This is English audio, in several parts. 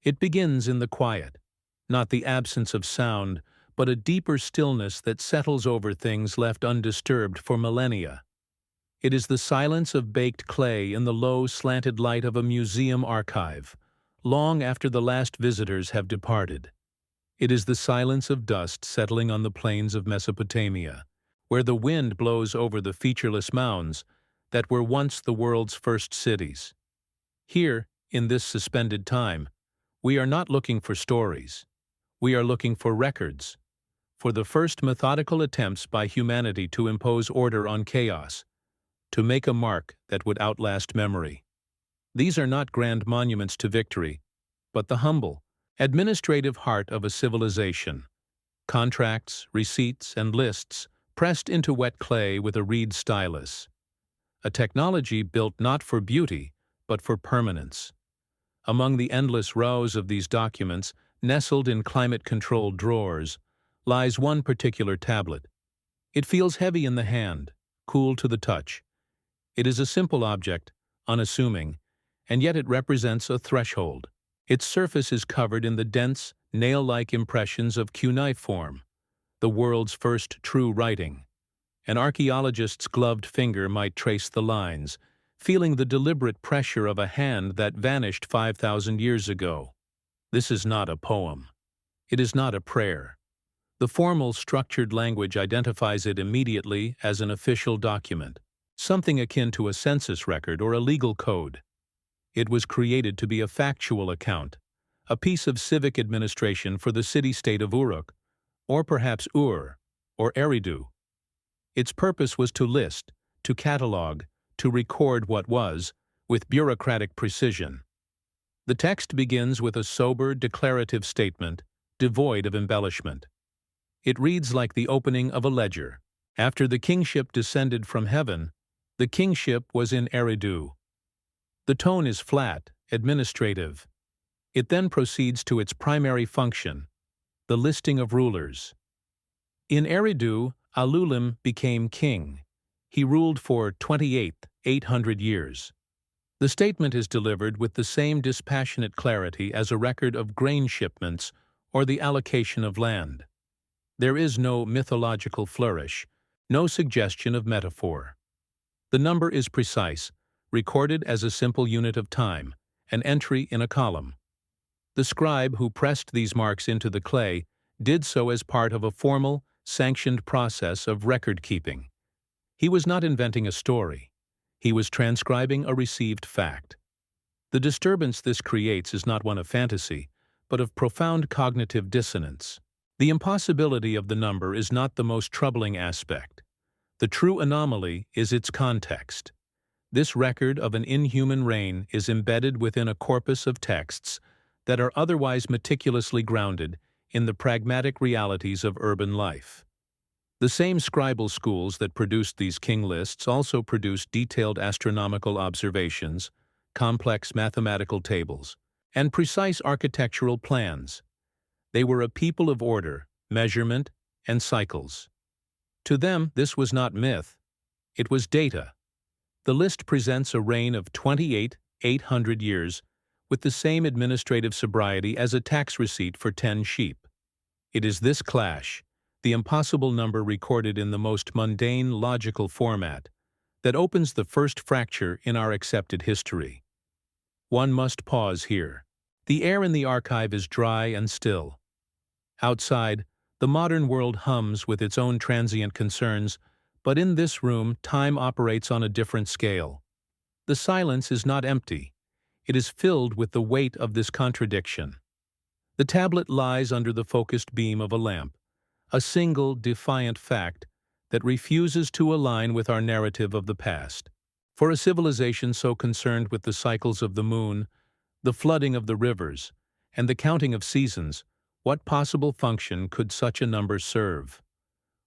It begins in the quiet, not the absence of sound, but a deeper stillness that settles over things left undisturbed for millennia. It is the silence of baked clay in the low, slanted light of a museum archive, long after the last visitors have departed. It is the silence of dust settling on the plains of Mesopotamia, where the wind blows over the featureless mounds that were once the world's first cities. Here, in this suspended time, we are not looking for stories. We are looking for records, for the first methodical attempts by humanity to impose order on chaos, to make a mark that would outlast memory. These are not grand monuments to victory, but the humble, administrative heart of a civilization. Contracts, receipts, and lists pressed into wet clay with a reed stylus. A technology built not for beauty, but for permanence. Among the endless rows of these documents, nestled in climate-controlled drawers, lies one particular tablet. It feels heavy in the hand, cool to the touch. It is a simple object, unassuming, and yet it represents a threshold. Its surface is covered in the dense, nail-like impressions of cuneiform, the world's first true writing. An archaeologist's gloved finger might trace the lines, feeling the deliberate pressure of a hand that vanished 5,000 years ago. This is not a poem. It is not a prayer. The formal, structured language identifies it immediately as an official document, something akin to a census record or a legal code. It was created to be a factual account, a piece of civic administration for the city-state of Uruk, or perhaps Ur, or Eridu. Its purpose was to list, to catalog, to record what was, with bureaucratic precision. The text begins with a sober, declarative statement, devoid of embellishment. It reads like the opening of a ledger. After the kingship descended from heaven, the kingship was in Eridu. The tone is flat, administrative. It then proceeds to its primary function, the listing of rulers. In Eridu, Alulim became king. He ruled for 800 years. The statement is delivered with the same dispassionate clarity as a record of grain shipments or the allocation of land. There is no mythological flourish, no suggestion of metaphor. The number is precise, recorded as a simple unit of time, an entry in a column. The scribe who pressed these marks into the clay did so as part of a formal, sanctioned process of record-keeping. He was not inventing a story. He was transcribing a received fact. The disturbance this creates is not one of fantasy, but of profound cognitive dissonance. The impossibility of the number is not the most troubling aspect. The true anomaly is its context. This record of an inhuman reign is embedded within a corpus of texts that are otherwise meticulously grounded in the pragmatic realities of urban life. The same scribal schools that produced these king lists also produced detailed astronomical observations, complex mathematical tables, and precise architectural plans. They were a people of order, measurement, and cycles. To them, this was not myth. It was data. The list presents a reign of 800 years with the same administrative sobriety as a tax receipt for 10 sheep. It is this clash, the impossible number recorded in the most mundane logical format, that opens the first fracture in our accepted history. One must pause here. The air in the archive is dry and still. Outside, the modern world hums with its own transient concerns, but in this room, time operates on a different scale. The silence is not empty. It is filled with the weight of this contradiction. The tablet lies under the focused beam of a lamp, a single, defiant fact that refuses to align with our narrative of the past. For a civilization so concerned with the cycles of the moon, the flooding of the rivers, and the counting of seasons, what possible function could such a number serve?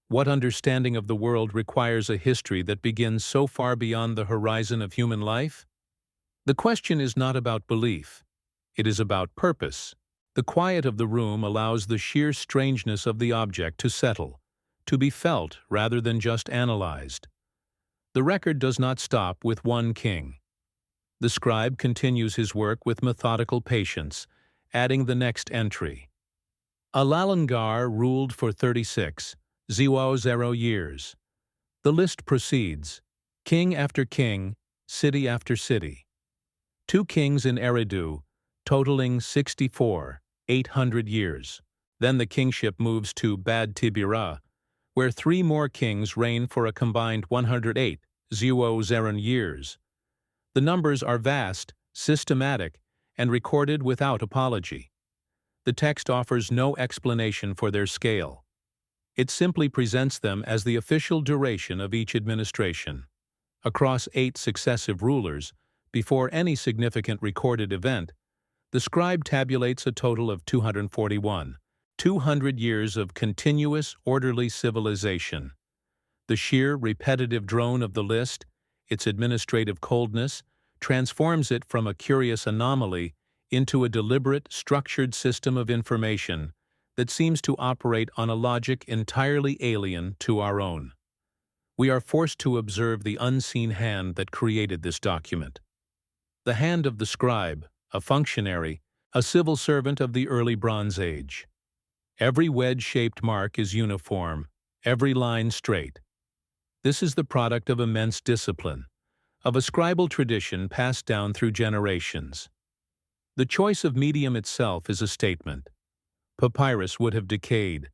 What understanding of the world requires a history that begins so far beyond the horizon of human life? The question is not about belief. It is about purpose. The quiet of the room allows the sheer strangeness of the object to settle, to be felt rather than just analyzed. The record does not stop with one king. The scribe continues his work with methodical patience, adding the next entry. Alalangar ruled for 36,000 years. The list proceeds. King after king, city after city. 2 kings in Eridu, totaling 64,800 years. Then the kingship moves to Bad Tibira, where 3 more kings reign for a combined 108,000 years. The numbers are vast, systematic, and recorded without apology. The text offers no explanation for their scale. It simply presents them as the official duration of each administration. Across 8 successive rulers, before any significant recorded event, the scribe tabulates a total of 241, 200 years of continuous, orderly civilization. The sheer, repetitive drone of the list, its administrative coldness, transforms it from a curious anomaly into a deliberate, structured system of information that seems to operate on a logic entirely alien to our own. We are forced to observe the unseen hand that created this document. The hand of the scribe, a functionary, a civil servant of the early Bronze Age. Every wedge-shaped mark is uniform, every line straight. This is the product of immense discipline, of a scribal tradition passed down through generations. The choice of medium itself is a statement. Papyrus would have decayed.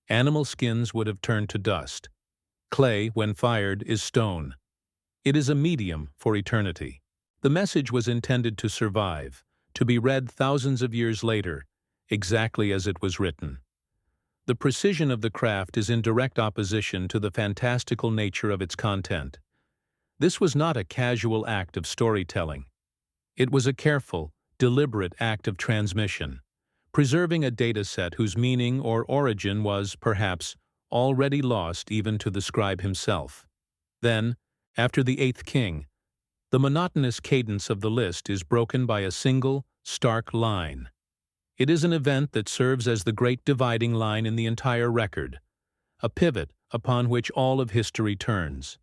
Animal skins would have turned to dust. Clay, when fired, is stone. It is a medium for eternity. The message was intended to survive, to be read thousands of years later, exactly as it was written. The precision of the craft is in direct opposition to the fantastical nature of its content. This was not a casual act of storytelling. It was a careful, deliberate act of transmission, preserving a data set whose meaning or origin was, perhaps, already lost even to the scribe himself. Then, after the 8th king, the monotonous cadence of the list is broken by a single, stark line. It is an event that serves as the great dividing line in the entire record, a pivot upon which all of history turns.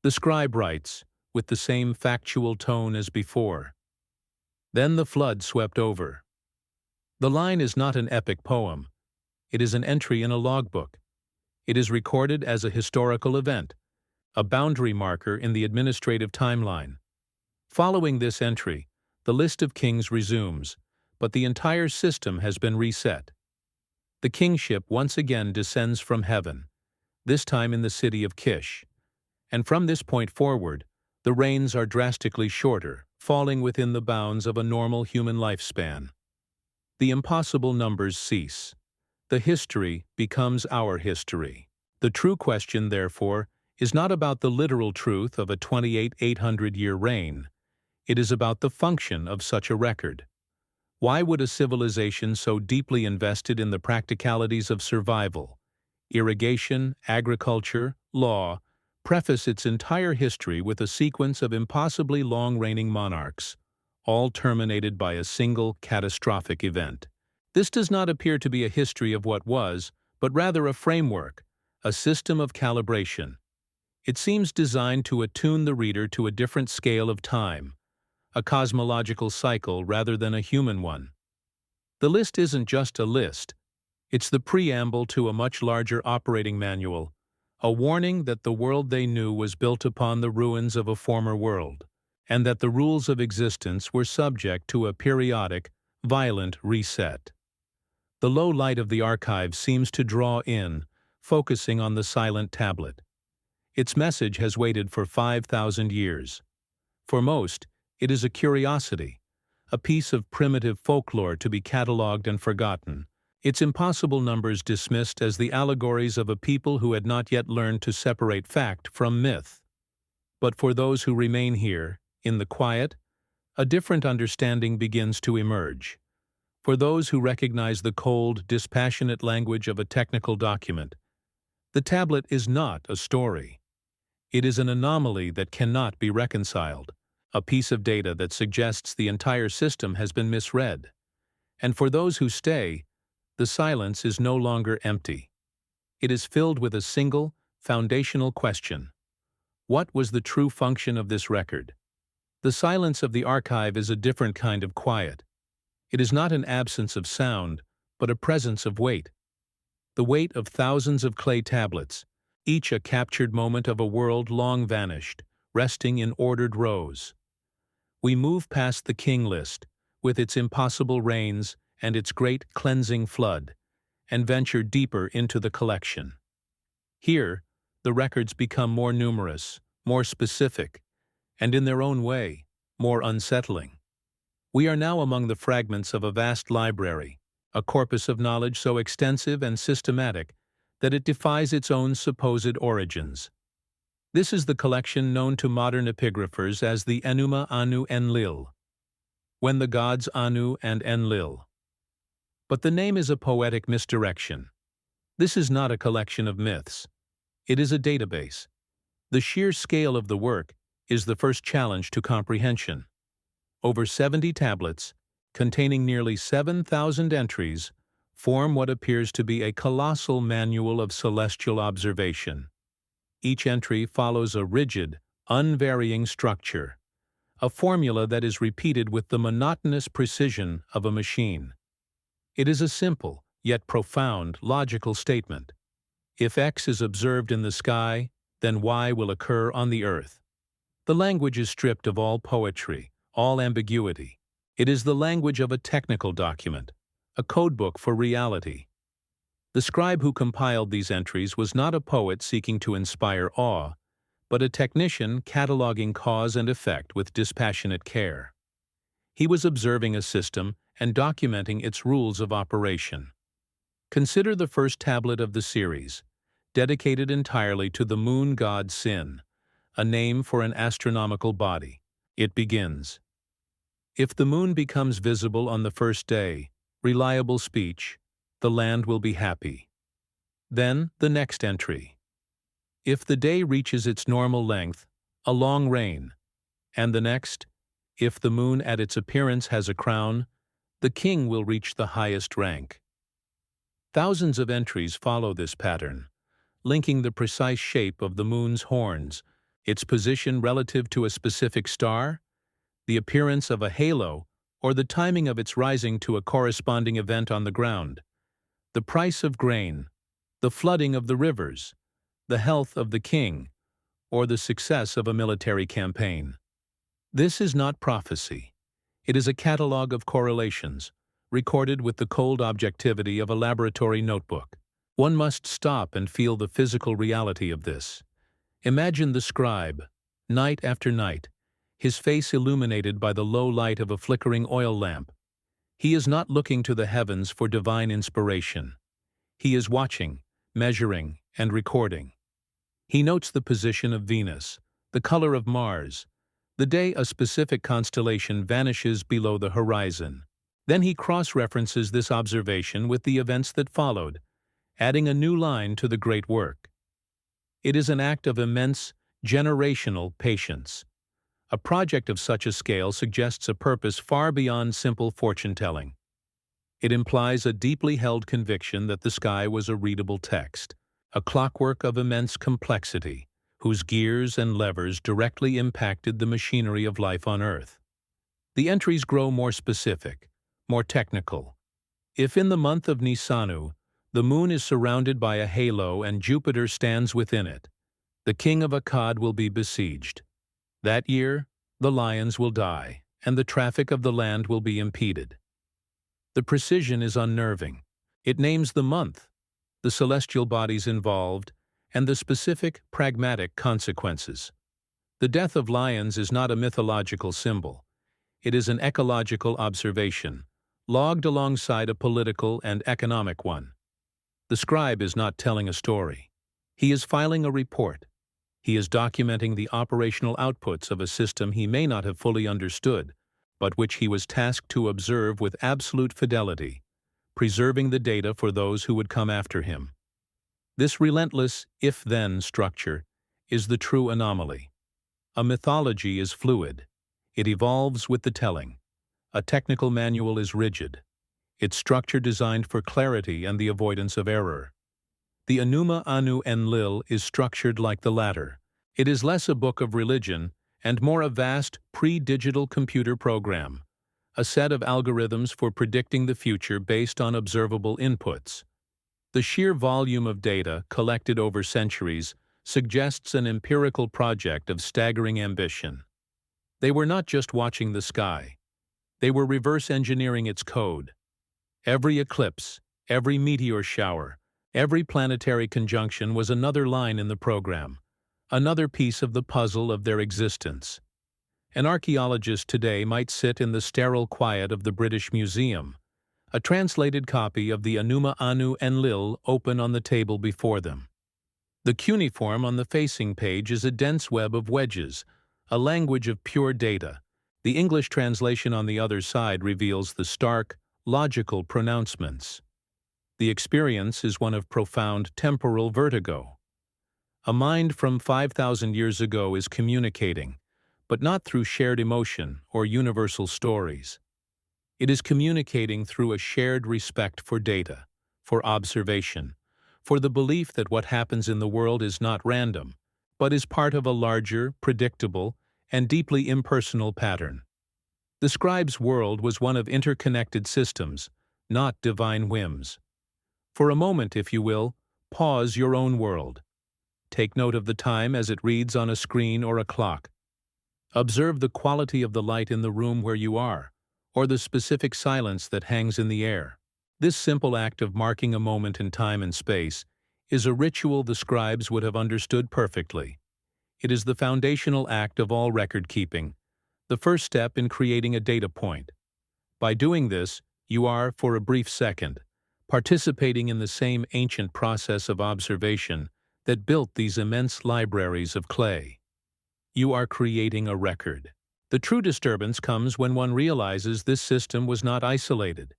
The scribe writes, with the same factual tone as before. Then the flood swept over. The line is not an epic poem. It is an entry in a logbook. It is recorded as a historical event, a boundary marker in the administrative timeline. Following this entry, the list of kings resumes, but the entire system has been reset. The kingship once again descends from heaven, this time in the city of Kish. And from this point forward, the reigns are drastically shorter, falling within the bounds of a normal human lifespan. The impossible numbers cease. The history becomes our history. The true question, therefore, is not about the literal truth of a 28,800-year reign. It is about the function of such a record. Why would a civilization so deeply invested in the practicalities of survival, irrigation, agriculture, law, preface its entire history with a sequence of impossibly long-reigning monarchs, all terminated by a single catastrophic event? This does not appear to be a history of what was, but rather a framework, a system of calibration. It seems designed to attune the reader to a different scale of time, a cosmological cycle rather than a human one. The list isn't just a list. It's the preamble to a much larger operating manual, a warning that the world they knew was built upon the ruins of a former world, and that the rules of existence were subject to a periodic, violent reset. The low light of the archive seems to draw in, focusing on the silent tablet. Its message has waited for 5,000 years. For most, it is a curiosity, a piece of primitive folklore to be catalogued and forgotten, its impossible numbers dismissed as the allegories of a people who had not yet learned to separate fact from myth. But for those who remain here, in the quiet, a different understanding begins to emerge. For those who recognize the cold, dispassionate language of a technical document, the tablet is not a story. It is an anomaly that cannot be reconciled, a piece of data that suggests the entire system has been misread. And for those who stay, the silence is no longer empty. It is filled with a single, foundational question. What was the true function of this record? The silence of the archive is a different kind of quiet. It is not an absence of sound, but a presence of weight. The weight of thousands of clay tablets, each a captured moment of a world long vanished, resting in ordered rows. We move past the king list, with its impossible rains and its great cleansing flood, and venture deeper into the collection. Here, the records become more numerous, more specific, and in their own way, more unsettling. We are now among the fragments of a vast library, a corpus of knowledge so extensive and systematic that it defies its own supposed origins. This is the collection known to modern epigraphers as the Enuma Anu Enlil, when the gods Anu and Enlil. But the name is a poetic misdirection. This is not a collection of myths. It is a database. The sheer scale of the work is the first challenge to comprehension. Over 70 tablets, containing nearly 7,000 entries, form what appears to be a colossal manual of celestial observation. Each entry follows a rigid, unvarying structure, a formula that is repeated with the monotonous precision of a machine. It is a simple, yet profound, logical statement. If X is observed in the sky, then Y will occur on the earth. The language is stripped of all poetry, all ambiguity. It is the language of a technical document, a codebook for reality. The scribe who compiled these entries was not a poet seeking to inspire awe, but a technician cataloging cause and effect with dispassionate care. He was observing a system and documenting its rules of operation. Consider the first tablet of the series, dedicated entirely to the moon god Sin, a name for an astronomical body. It begins, "If the moon becomes visible on the first day, reliable speech, the land will be happy." Then the next entry, "If the day reaches its normal length, a long reign." And the next, "If the moon at its appearance has a crown, the king will reach the highest rank." Thousands of entries follow this pattern, linking the precise shape of the moon's horns, its position relative to a specific star, the appearance of a halo, or the timing of its rising to a corresponding event on the ground, the price of grain, the flooding of the rivers, the health of the king, or the success of a military campaign. This is not prophecy. It is a catalogue of correlations, recorded with the cold objectivity of a laboratory notebook. One must stop and feel the physical reality of this. Imagine the scribe, night after night, his face illuminated by the low light of a flickering oil lamp. He is not looking to the heavens for divine inspiration. He is watching, measuring, and recording. He notes the position of Venus, the color of Mars, the day a specific constellation vanishes below the horizon. Then he cross-references this observation with the events that followed, adding a new line to the great work. It is an act of immense, generational patience. A project of such a scale suggests a purpose far beyond simple fortune-telling. It implies a deeply held conviction that the sky was a readable text, a clockwork of immense complexity, whose gears and levers directly impacted the machinery of life on Earth. The entries grow more specific, more technical. If in the month of Nisanu, the moon is surrounded by a halo and Jupiter stands within it, the king of Akkad will be besieged. That year, the lions will die, and the traffic of the land will be impeded. The precision is unnerving. It names the month, the celestial bodies involved, and the specific, pragmatic consequences. The death of lions is not a mythological symbol. It is an ecological observation, logged alongside a political and economic one. The scribe is not telling a story. He is filing a report. He is documenting the operational outputs of a system he may not have fully understood, but which he was tasked to observe with absolute fidelity, preserving the data for those who would come after him. This relentless if-then structure is the true anomaly. A mythology is fluid. It evolves with the telling. A technical manual is rigid, its structure designed for clarity and the avoidance of error. The Enuma Anu Enlil is structured like the latter. It is less a book of religion and more a vast pre-digital computer program, a set of algorithms for predicting the future based on observable inputs. The sheer volume of data collected over centuries suggests an empirical project of staggering ambition. They were not just watching the sky. They were reverse engineering its code. Every eclipse, every meteor shower, every planetary conjunction was another line in the program, another piece of the puzzle of their existence. An archaeologist today might sit in the sterile quiet of the British Museum, a translated copy of the Enuma Anu Enlil open on the table before them. The cuneiform on the facing page is a dense web of wedges, a language of pure data. The English translation on the other side reveals the stark, logical pronouncements. The experience is one of profound temporal vertigo. A mind from 5,000 years ago is communicating, but not through shared emotion or universal stories. It is communicating through a shared respect for data, for observation, for the belief that what happens in the world is not random, but is part of a larger, predictable, and deeply impersonal pattern. The scribe's world was one of interconnected systems, not divine whims. For a moment, if you will, pause your own world. Take note of the time as it reads on a screen or a clock. Observe the quality of the light in the room where you are, or the specific silence that hangs in the air. This simple act of marking a moment in time and space is a ritual the scribes would have understood perfectly. It is the foundational act of all record-keeping, the first step in creating a data point. By doing this, you are, for a brief second, participating in the same ancient process of observation that built these immense libraries of clay. You are creating a record. The true disturbance comes when one realizes this system was not isolated.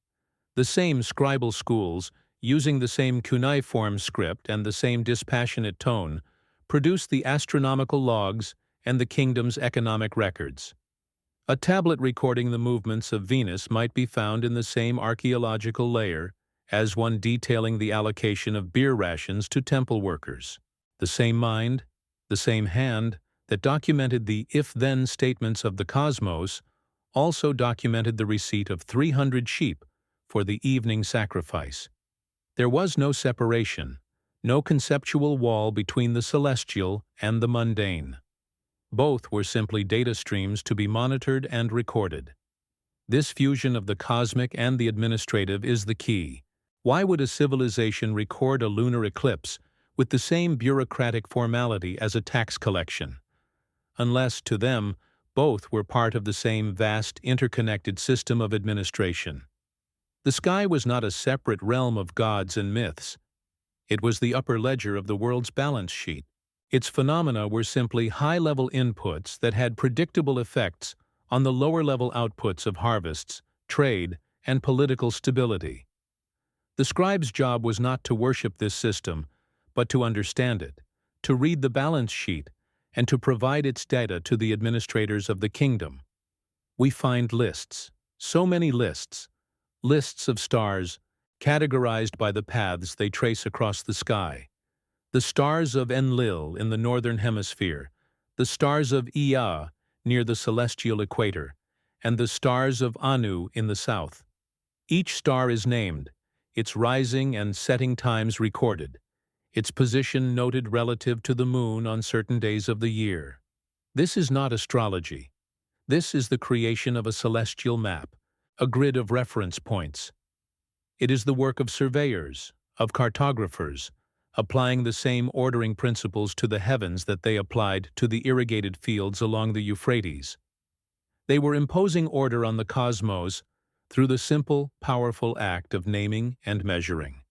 The same scribal schools, using the same cuneiform script and the same dispassionate tone, produced the astronomical logs and the kingdom's economic records. A tablet recording the movements of Venus might be found in the same archaeological layer as one detailing the allocation of beer rations to temple workers. The same mind, the same hand, that documented the if-then statements of the cosmos also documented the receipt of 300 sheep for the evening sacrifice. There was no separation, no conceptual wall between the celestial and the mundane. Both were simply data streams to be monitored and recorded. This fusion of the cosmic and the administrative is the key. Why would a civilization record a lunar eclipse with the same bureaucratic formality as a tax collection? Unless, to them, both were part of the same vast, interconnected system of administration. The sky was not a separate realm of gods and myths. It was the upper ledger of the world's balance sheet. Its phenomena were simply high-level inputs that had predictable effects on the lower-level outputs of harvests, trade, and political stability. The scribe's job was not to worship this system, but to understand it, to read the balance sheet, and to provide its data to the administrators of the kingdom. We find lists, so many lists of stars, categorized by the paths they trace across the sky. The stars of Enlil in the northern hemisphere, the stars of Ea near the celestial equator, and the stars of Anu in the south. Each star is named, its rising and setting times recorded, its position noted relative to the moon on certain days of the year. This is not astrology. This is the creation of a celestial map, a grid of reference points. It is the work of surveyors, of cartographers, applying the same ordering principles to the heavens that they applied to the irrigated fields along the Euphrates. They were imposing order on the cosmos through the simple, powerful act of naming and measuring.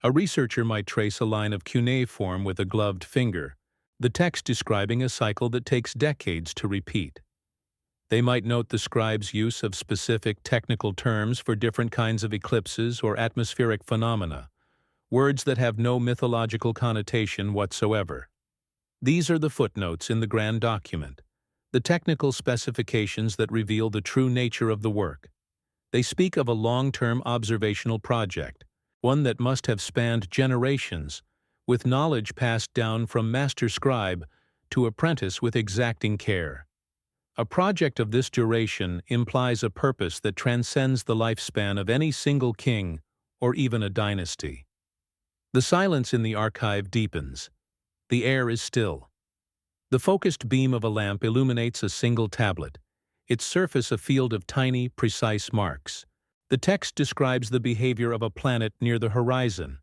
A researcher might trace a line of cuneiform with a gloved finger, the text describing a cycle that takes decades to repeat. They might note the scribe's use of specific technical terms for different kinds of eclipses or atmospheric phenomena, words that have no mythological connotation whatsoever. These are the footnotes in the grand document, the technical specifications that reveal the true nature of the work. They speak of a long-term observational project, one that must have spanned generations, with knowledge passed down from master scribe to apprentice with exacting care. A project of this duration implies a purpose that transcends the lifespan of any single king or even a dynasty. The silence in the archive deepens. The air is still. The focused beam of a lamp illuminates a single tablet, its surface a field of tiny, precise marks. The text describes the behavior of a planet near the horizon,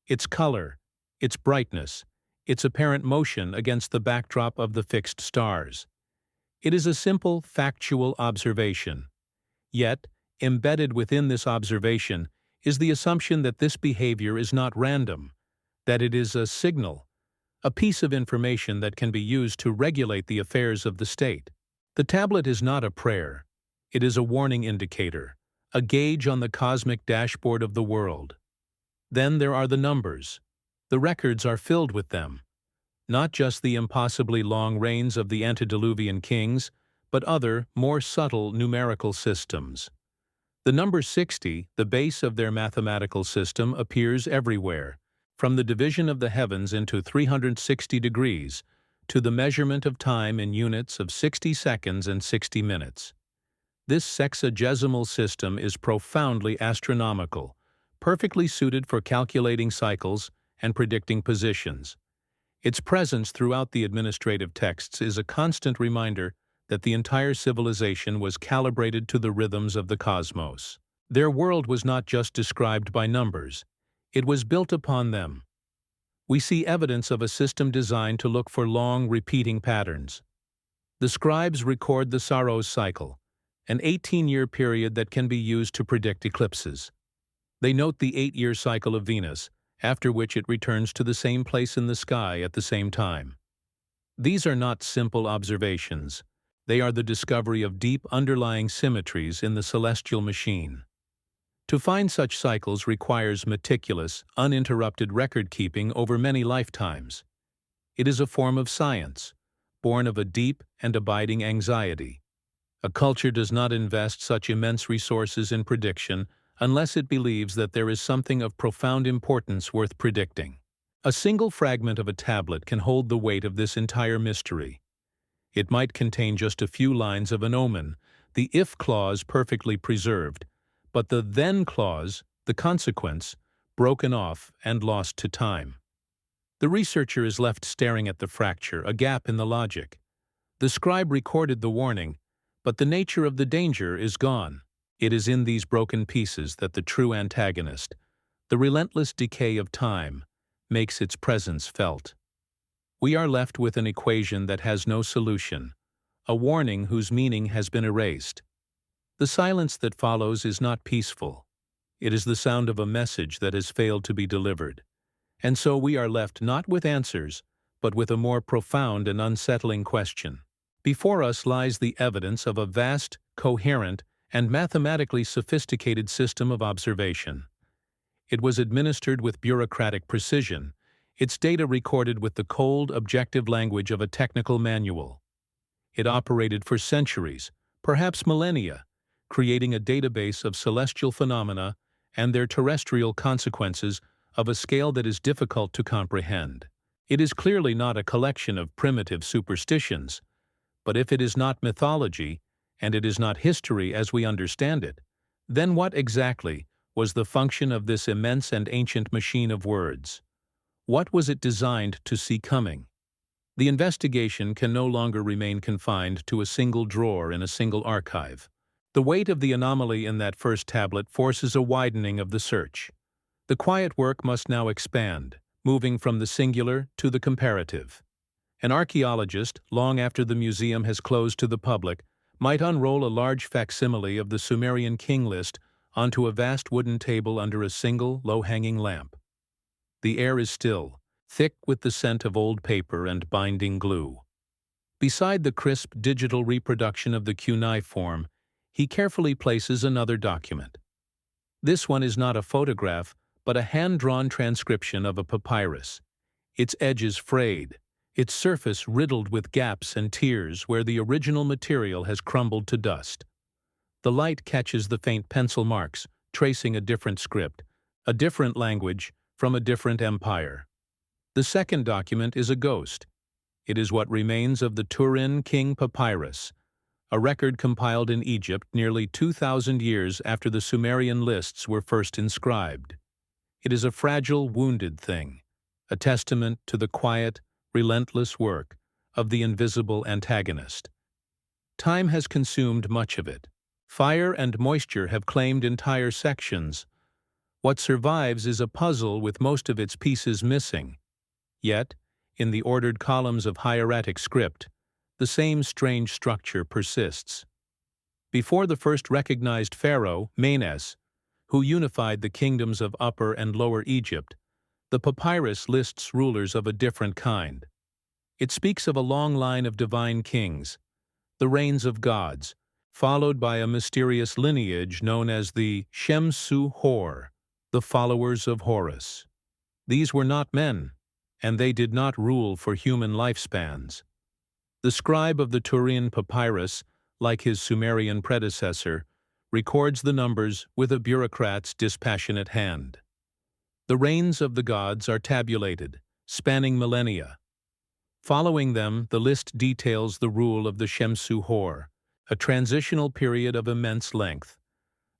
its color, its brightness, its apparent motion against the backdrop of the fixed stars. It is a simple, factual observation. Yet, embedded within this observation is the assumption that this behavior is not random, that it is a signal, a piece of information that can be used to regulate the affairs of the state. The tablet is not a prayer. It is a warning indicator, a gauge on the cosmic dashboard of the world. Then there are the numbers. The records are filled with them. Not just the impossibly long reigns of the antediluvian kings, but other, more subtle numerical systems. The number 60, the base of their mathematical system, appears everywhere, from the division of the heavens into 360 degrees to the measurement of time in units of 60 seconds and 60 minutes. This sexagesimal system is profoundly astronomical, perfectly suited for calculating cycles and predicting positions. Its presence throughout the administrative texts is a constant reminder that the entire civilization was calibrated to the rhythms of the cosmos. Their world was not just described by numbers, it was built upon them. We see evidence of a system designed to look for long, repeating patterns. The scribes record the Saros cycle, an 18-year period that can be used to predict eclipses. They note the 8-year cycle of Venus, after which it returns to the same place in the sky at the same time. These are not simple observations. They are the discovery of deep underlying symmetries in the celestial machine. To find such cycles requires meticulous, uninterrupted record-keeping over many lifetimes. It is a form of science, born of a deep and abiding anxiety. A culture does not invest such immense resources in prediction unless it believes that there is something of profound importance worth predicting. A single fragment of a tablet can hold the weight of this entire mystery. It might contain just a few lines of an omen, the if clause perfectly preserved, but the then clause, the consequence, broken off and lost to time. The researcher is left staring at the fracture, a gap in the logic. The scribe recorded the warning, but the nature of the danger is gone. It is in these broken pieces that the true antagonist, the relentless decay of time, makes its presence felt. We are left with an equation that has no solution, a warning whose meaning has been erased. The silence that follows is not peaceful. It is the sound of a message that has failed to be delivered. And so we are left not with answers, but with a more profound and unsettling question. Before us lies the evidence of a vast, coherent, and mathematically sophisticated system of observation. It was administered with bureaucratic precision, its data recorded with the cold, objective language of a technical manual. It operated for centuries, perhaps millennia, creating a database of celestial phenomena and their terrestrial consequences of a scale that is difficult to comprehend. It is clearly not a collection of primitive superstitions, but if it is not mythology, and it is not history as we understand it, then what exactly was the function of this immense and ancient machine of words? What was it designed to see coming? The investigation can no longer remain confined to a single drawer in a single archive. The weight of the anomaly in that first tablet forces a widening of the search. The quiet work must now expand, moving from the singular to the comparative. An archaeologist, long after the museum has closed to the public, might unroll a large facsimile of the Sumerian king list onto a vast wooden table under a single, low-hanging lamp. The air is still, thick with the scent of old paper and binding glue. Beside the crisp digital reproduction of the cuneiform, he carefully places another document. This one is not a photograph, but a hand-drawn transcription of a papyrus. Its edges frayed, its surface riddled with gaps and tears where the original material has crumbled to dust. The light catches the faint pencil marks, tracing a different script, a different language, from a different empire. The second document is a ghost. It is what remains of the Turin King Papyrus, a record compiled in Egypt nearly 2,000 years after the Sumerian lists were first inscribed. It is a fragile, wounded thing, a testament to the quiet, relentless work of the invisible antagonist. Time has consumed much of it. Fire and moisture have claimed entire sections. What survives is a puzzle with most of its pieces missing. Yet, in the ordered columns of hieratic script, the same strange structure persists. Before the first recognized pharaoh, Menes, who unified the kingdoms of Upper and Lower Egypt, the papyrus lists rulers of a different kind. It speaks of a long line of divine kings, the reigns of gods, followed by a mysterious lineage known as the Shem-Su-Hor, the followers of Horus. These were not men, and they did not rule for human lifespans. The scribe of the Turin papyrus, like his Sumerian predecessor, records the numbers with a bureaucrat's dispassionate hand. The reigns of the gods are tabulated, spanning millennia. Following them, the list details the rule of the Shem-Su-Hor, a transitional period of immense length,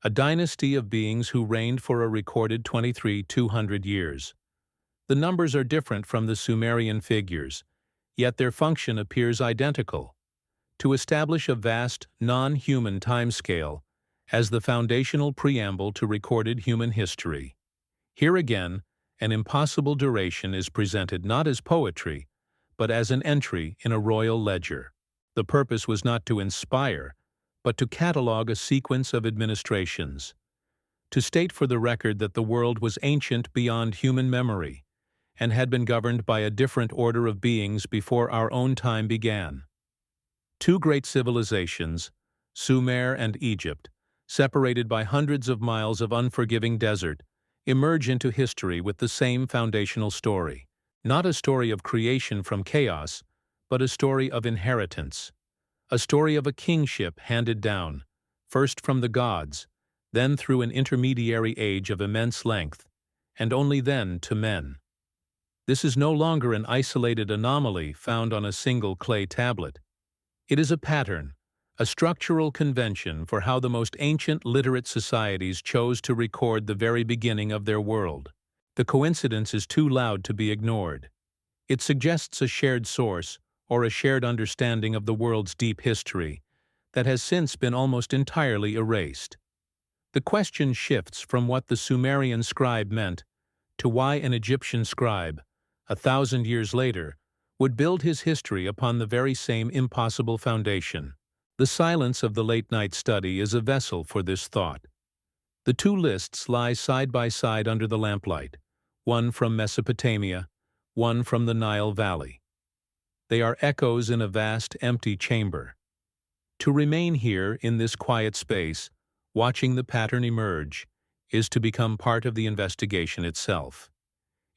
a dynasty of beings who reigned for a recorded 200 years. The numbers are different from the Sumerian figures, yet their function appears identical: to establish a vast, non-human timescale as the foundational preamble to recorded human history. Here again, an impossible duration is presented not as poetry, but as an entry in a royal ledger. The purpose was not to inspire, but to catalogue a sequence of administrations, to state for the record that the world was ancient beyond human memory, and had been governed by a different order of beings before our own time began. Two great civilizations, Sumer and Egypt, separated by hundreds of miles of unforgiving desert, emerge into history with the same foundational story. Not a story of creation from chaos, but a story of inheritance, a story of a kingship handed down, first from the gods, then through an intermediary age of immense length, and only then to men. This is no longer an isolated anomaly found on a single clay tablet. It is a pattern, a structural convention for how the most ancient literate societies chose to record the very beginning of their world. The coincidence is too loud to be ignored. It suggests a shared source, or a shared understanding of the world's deep history, that has since been almost entirely erased. The question shifts from what the Sumerian scribe meant to why an Egyptian scribe, 1,000 years later, would build his history upon the very same impossible foundation. The silence of the late-night study is a vessel for this thought. The two lists lie side by side under the lamplight, one from Mesopotamia, one from the Nile Valley. They are echoes in a vast, empty chamber. To remain here in this quiet space, watching the pattern emerge, is to become part of the investigation itself.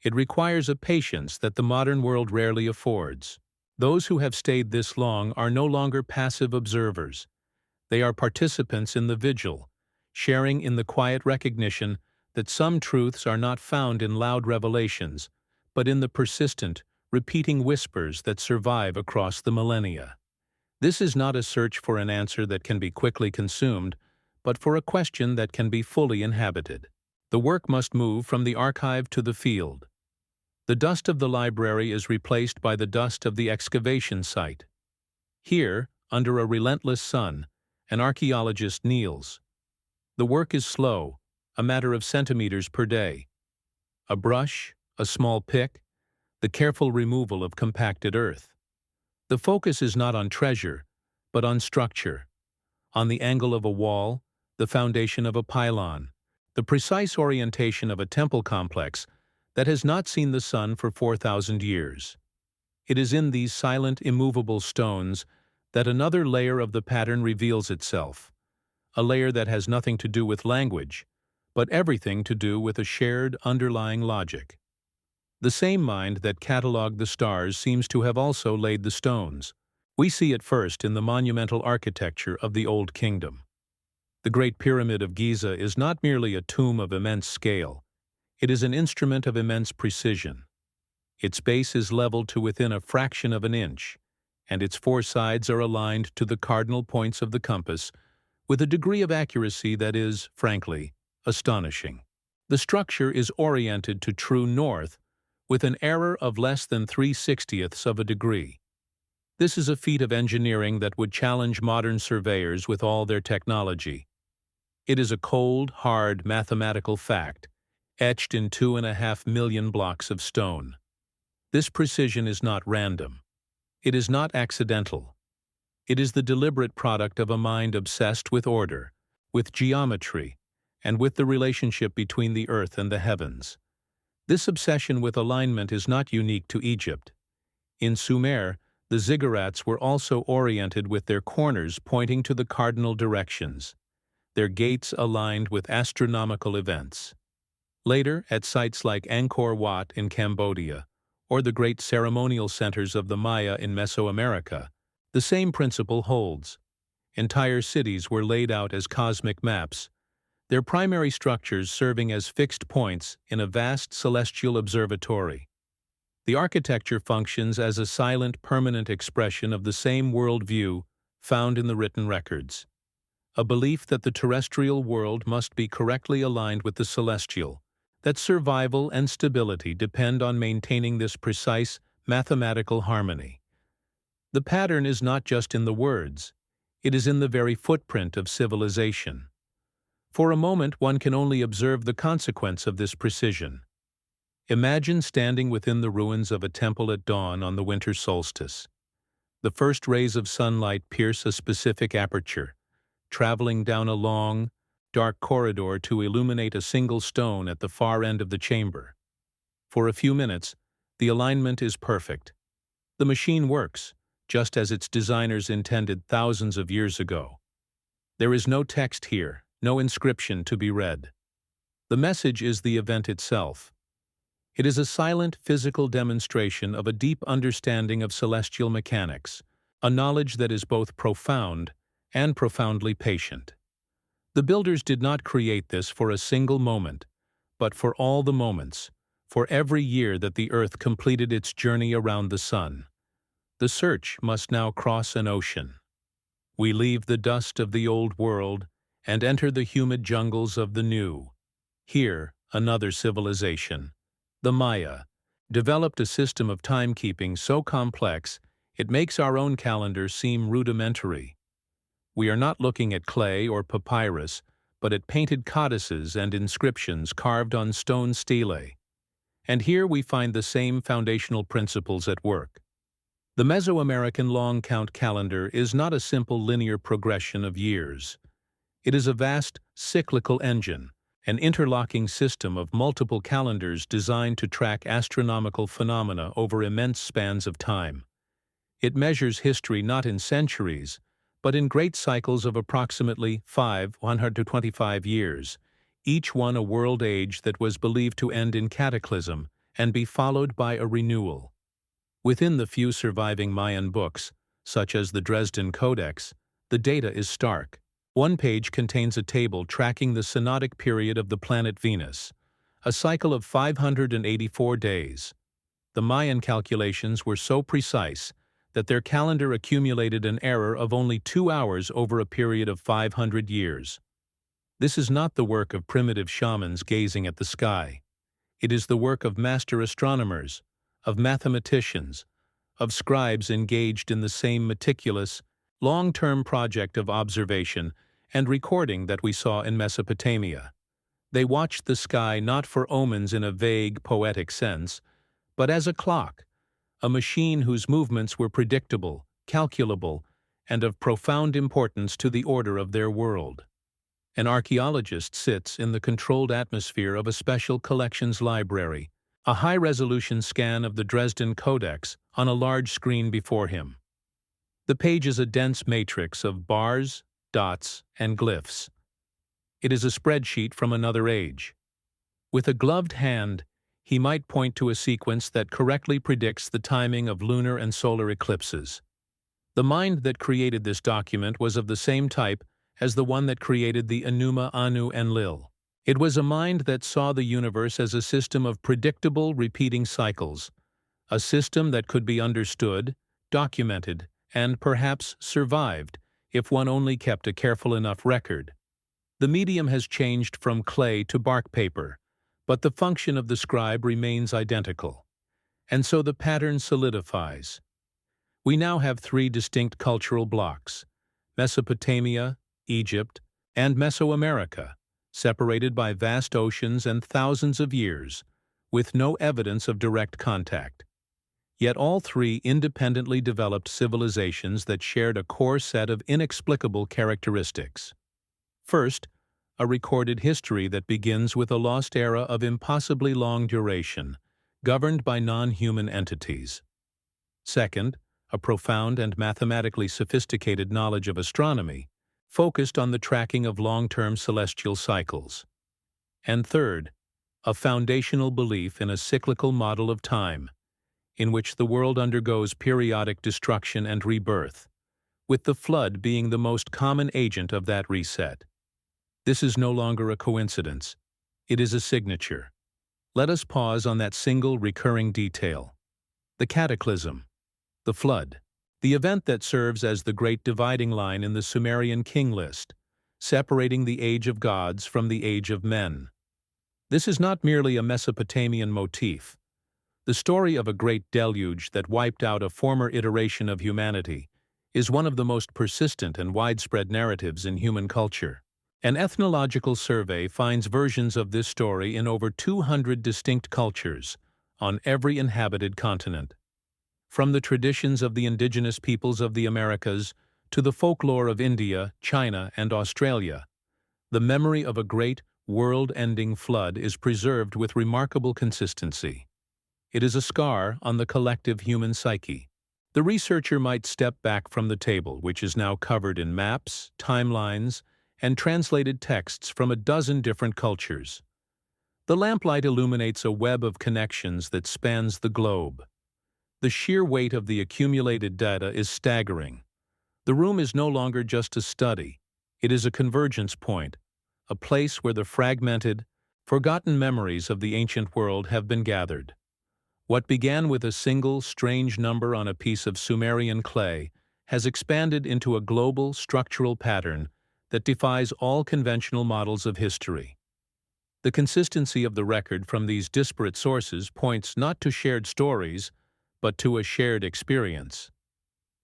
It requires a patience that the modern world rarely affords. Those who have stayed this long are no longer passive observers. They are participants in the vigil, sharing in the quiet recognition that some truths are not found in loud revelations, but in the persistent, repeating whispers that survive across the millennia. This is not a search for an answer that can be quickly consumed, but for a question that can be fully inhabited. The work must move from the archive to the field. The dust of the library is replaced by the dust of the excavation site. Here, under a relentless sun, an archaeologist kneels. The work is slow, a matter of centimeters per day. A brush, a small pick, the careful removal of compacted earth. The focus is not on treasure, but on structure, on the angle of a wall, the foundation of a pylon, the precise orientation of a temple complex that has not seen the sun for 4,000 years. It is in these silent, immovable stones that another layer of the pattern reveals itself, a layer that has nothing to do with language, but everything to do with a shared underlying logic. The same mind that catalogued the stars seems to have also laid the stones. We see it first in the monumental architecture of the Old Kingdom. The Great Pyramid of Giza is not merely a tomb of immense scale. It is an instrument of immense precision. Its base is leveled to within a fraction of an inch, and its four sides are aligned to the cardinal points of the compass with a degree of accuracy that is, frankly, astonishing. The structure is oriented to true north with an error of less than 3/60ths of a degree. This is a feat of engineering that would challenge modern surveyors with all their technology. It is a cold, hard mathematical fact, etched in 2.5 million blocks of stone. This precision is not random. It is not accidental. It is the deliberate product of a mind obsessed with order, with geometry, and with the relationship between the earth and the heavens. This obsession with alignment is not unique to Egypt. In Sumer, the ziggurats were also oriented with their corners pointing to the cardinal directions, their gates aligned with astronomical events. Later, at sites like Angkor Wat in Cambodia, or the great ceremonial centers of the Maya in Mesoamerica, the same principle holds. Entire cities were laid out as cosmic maps, their primary structures serving as fixed points in a vast celestial observatory. The architecture functions as a silent, permanent expression of the same worldview found in the written records. A belief that the terrestrial world must be correctly aligned with the celestial, that survival and stability depend on maintaining this precise mathematical harmony. The pattern is not just in the words, it is in the very footprint of civilization. For a moment, one can only observe the consequence of this precision. Imagine standing within the ruins of a temple at dawn on the winter solstice. The first rays of sunlight pierce a specific aperture, traveling down a long, dark corridor to illuminate a single stone at the far end of the chamber. For a few minutes, the alignment is perfect. The machine works, just as its designers intended thousands of years ago. There is no text here, no inscription to be read. The message is the event itself. It is a silent, physical demonstration of a deep understanding of celestial mechanics, a knowledge that is both profound and profoundly patient. The builders did not create this for a single moment, but for all the moments, for every year that the Earth completed its journey around the Sun. The search must now cross an ocean. We leave the dust of the old world and enter the humid jungles of the new. Here, another civilization, the Maya, developed a system of timekeeping so complex it makes our own calendar seem rudimentary. We are not looking at clay or papyrus, but at painted codices and inscriptions carved on stone stelae. And here we find the same foundational principles at work. The Mesoamerican long count calendar is not a simple linear progression of years. It is a vast, cyclical engine, an interlocking system of multiple calendars designed to track astronomical phenomena over immense spans of time. It measures history not in centuries, but in great cycles of approximately 125 years, each one a world age that was believed to end in cataclysm and be followed by a renewal. Within the few surviving Mayan books, such as the Dresden Codex, the data is stark. One page contains a table tracking the synodic period of the planet Venus, a cycle of 584 days. The Mayan calculations were so precise that their calendar accumulated an error of only 2 hours over a period of 500 years. This is not the work of primitive shamans gazing at the sky. It is the work of master astronomers, of mathematicians, of scribes engaged in the same meticulous, long-term project of observation and recording that we saw in Mesopotamia. They watched the sky not for omens in a vague, poetic sense, but as a clock, a machine whose movements were predictable, calculable, and of profound importance to the order of their world. An archaeologist sits in the controlled atmosphere of a special collections library, a high-resolution scan of the Dresden Codex on a large screen before him. The page is a dense matrix of bars, dots, and glyphs. It is a spreadsheet from another age. With a gloved hand, he might point to a sequence that correctly predicts the timing of lunar and solar eclipses. The mind that created this document was of the same type as the one that created the Enuma, Anu, and Lil. It was a mind that saw the universe as a system of predictable, repeating cycles, a system that could be understood, documented, and perhaps survived if one only kept a careful enough record. The medium has changed from clay to bark paper, but the function of the scribe remains identical. And so the pattern solidifies. We now have three distinct cultural blocks: Mesopotamia, Egypt, and Mesoamerica, separated by vast oceans and thousands of years, with no evidence of direct contact. Yet all three independently developed civilizations that shared a core set of inexplicable characteristics. First, a recorded history that begins with a lost era of impossibly long duration, governed by non-human entities. Second, a profound and mathematically sophisticated knowledge of astronomy, focused on the tracking of long-term celestial cycles. And third, a foundational belief in a cyclical model of time, in which the world undergoes periodic destruction and rebirth, with the flood being the most common agent of that reset. This is no longer a coincidence. It is a signature. Let us pause on that single recurring detail: the cataclysm, the flood, the event that serves as the great dividing line in the Sumerian king list, separating the age of gods from the age of men. This is not merely a Mesopotamian motif. The story of a great deluge that wiped out a former iteration of humanity is one of the most persistent and widespread narratives in human culture. An ethnological survey finds versions of this story in over 200 distinct cultures on every inhabited continent. From the traditions of the indigenous peoples of the Americas to the folklore of India, China, and Australia, the memory of a great, world-ending flood is preserved with remarkable consistency. It is a scar on the collective human psyche. The researcher might step back from the table, which is now covered in maps, timelines, and translated texts from a dozen different cultures. The lamplight illuminates a web of connections that spans the globe. The sheer weight of the accumulated data is staggering. The room is no longer just a study. It is a convergence point, a place where the fragmented, forgotten memories of the ancient world have been gathered. What began with a single, strange number on a piece of Sumerian clay has expanded into a global, structural pattern that defies all conventional models of history. The consistency of the record from these disparate sources points not to shared stories, but to a shared experience.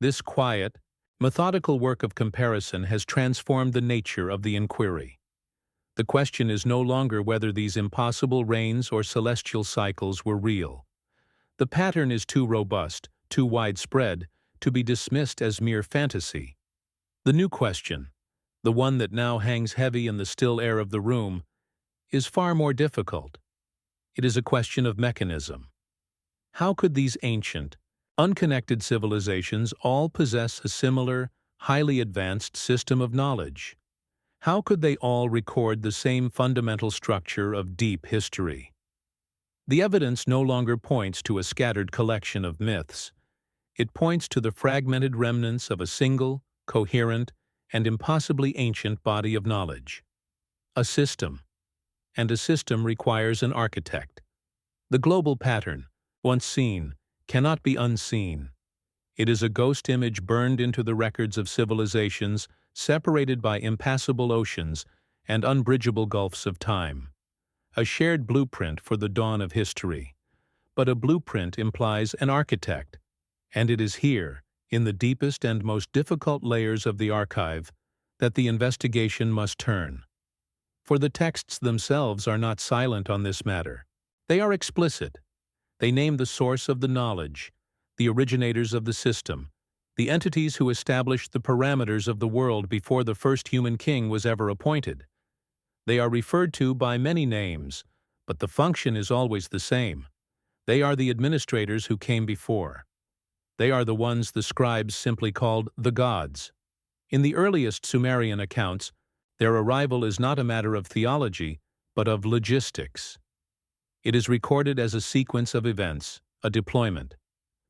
This quiet, methodical work of comparison has transformed the nature of the inquiry. The question is no longer whether these impossible rains or celestial cycles were real. The pattern is too robust, too widespread, to be dismissed as mere fantasy. The new question, the one that now hangs heavy in the still air of the room, is far more difficult. It is a question of mechanism. How could these ancient, unconnected civilizations all possess a similar, highly advanced system of knowledge? How could they all record the same fundamental structure of deep history? The evidence no longer points to a scattered collection of myths. It points to the fragmented remnants of a single, coherent, and impossibly ancient body of knowledge. A system. And a system requires an architect. The global pattern, once seen, cannot be unseen. It is a ghost image burned into the records of civilizations separated by impassable oceans and unbridgeable gulfs of time. A shared blueprint for the dawn of history. But a blueprint implies an architect, and it is here, in the deepest and most difficult layers of the archive, that the investigation must turn. For the texts themselves are not silent on this matter. They are explicit. They name the source of the knowledge, the originators of the system, the entities who established the parameters of the world before the first human king was ever appointed. They are referred to by many names, but the function is always the same. They are the administrators who came before. They are the ones the scribes simply called the gods. In the earliest Sumerian accounts, their arrival is not a matter of theology, but of logistics. It is recorded as a sequence of events, a deployment.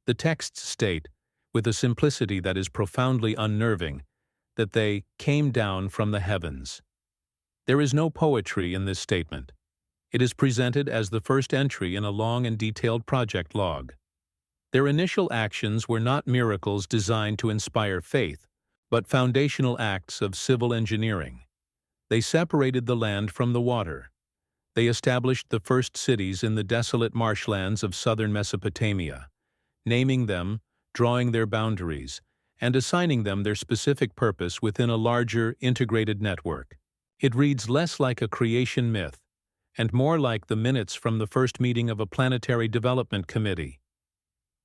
The texts state, with a simplicity that is profoundly unnerving, that they came down from the heavens. There is no poetry in this statement. It is presented as the first entry in a long and detailed project log. Their initial actions were not miracles designed to inspire faith, but foundational acts of civil engineering. They separated the land from the water. They established the first cities in the desolate marshlands of southern Mesopotamia, naming them, drawing their boundaries, and assigning them their specific purpose within a larger, integrated network. It reads less like a creation myth, and more like the minutes from the first meeting of a planetary development committee.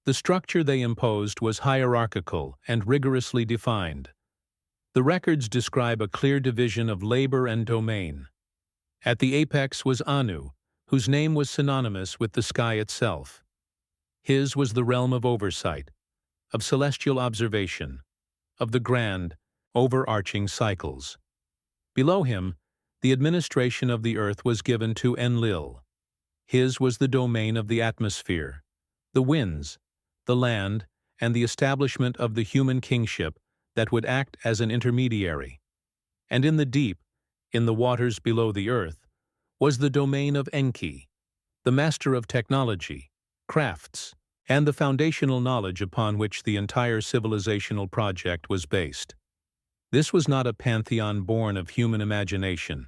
The structure they imposed was hierarchical and rigorously defined. The records describe a clear division of labor and domain. At the apex was Anu, whose name was synonymous with the sky itself. His was the realm of oversight, of celestial observation, of the grand, overarching cycles. Below him, the administration of the earth was given to Enlil. His was the domain of the atmosphere, the winds, the land, and the establishment of the human kingship that would act as an intermediary. And in the deep, in the waters below the earth, was the domain of Enki, the master of technology, crafts, and the foundational knowledge upon which the entire civilizational project was based. This was not a pantheon born of human imagination.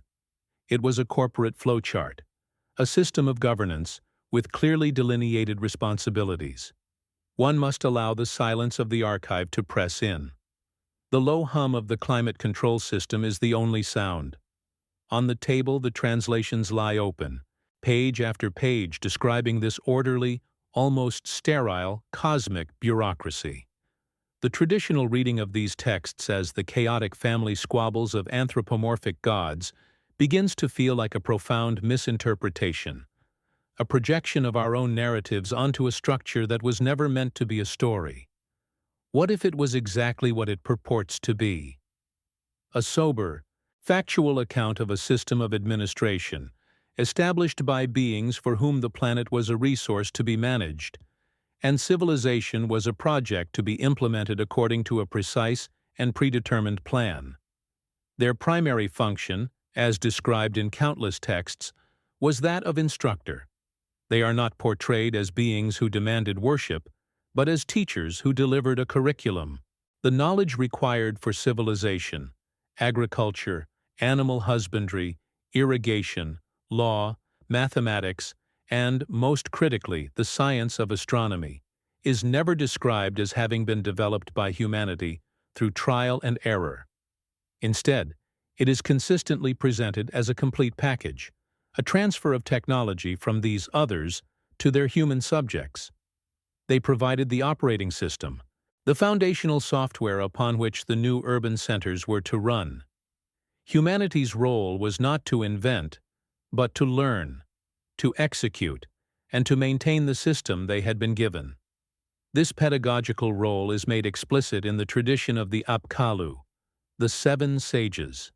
It was a corporate flowchart, a system of governance with clearly delineated responsibilities. One must allow the silence of the archive to press in. The low hum of the climate control system is the only sound. On the table, the translations lie open, page after page describing this orderly, almost sterile, cosmic bureaucracy. The traditional reading of these texts as the chaotic family squabbles of anthropomorphic gods begins to feel like a profound misinterpretation, a projection of our own narratives onto a structure that was never meant to be a story. What if it was exactly what it purports to be? A sober, factual account of a system of administration, established by beings for whom the planet was a resource to be managed, and civilization was a project to be implemented according to a precise and predetermined plan. Their primary function, as described in countless texts, was that of instructor. They are not portrayed as beings who demanded worship, but as teachers who delivered a curriculum. The knowledge required for civilization, agriculture, animal husbandry, irrigation, law, mathematics, and, most critically, the science of astronomy, is never described as having been developed by humanity through trial and error. Instead, it is consistently presented as a complete package, a transfer of technology from these others to their human subjects. They provided the operating system, the foundational software upon which the new urban centers were to run. Humanity's role was not to invent, but to learn, to execute, and to maintain the system they had been given. This pedagogical role is made explicit in the tradition of the Apkallu, the seven sages.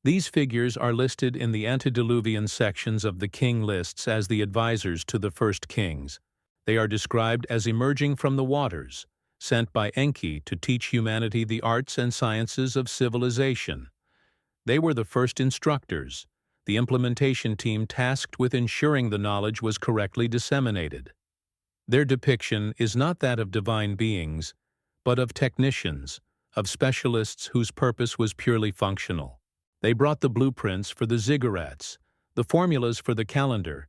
These figures are listed in the antediluvian sections of the king lists as the advisors to the first kings. They are described as emerging from the waters, sent by Enki to teach humanity the arts and sciences of civilization. They were the first instructors, the implementation team tasked with ensuring the knowledge was correctly disseminated. Their depiction is not that of divine beings, but of technicians, of specialists whose purpose was purely functional. They brought the blueprints for the ziggurats, the formulas for the calendar,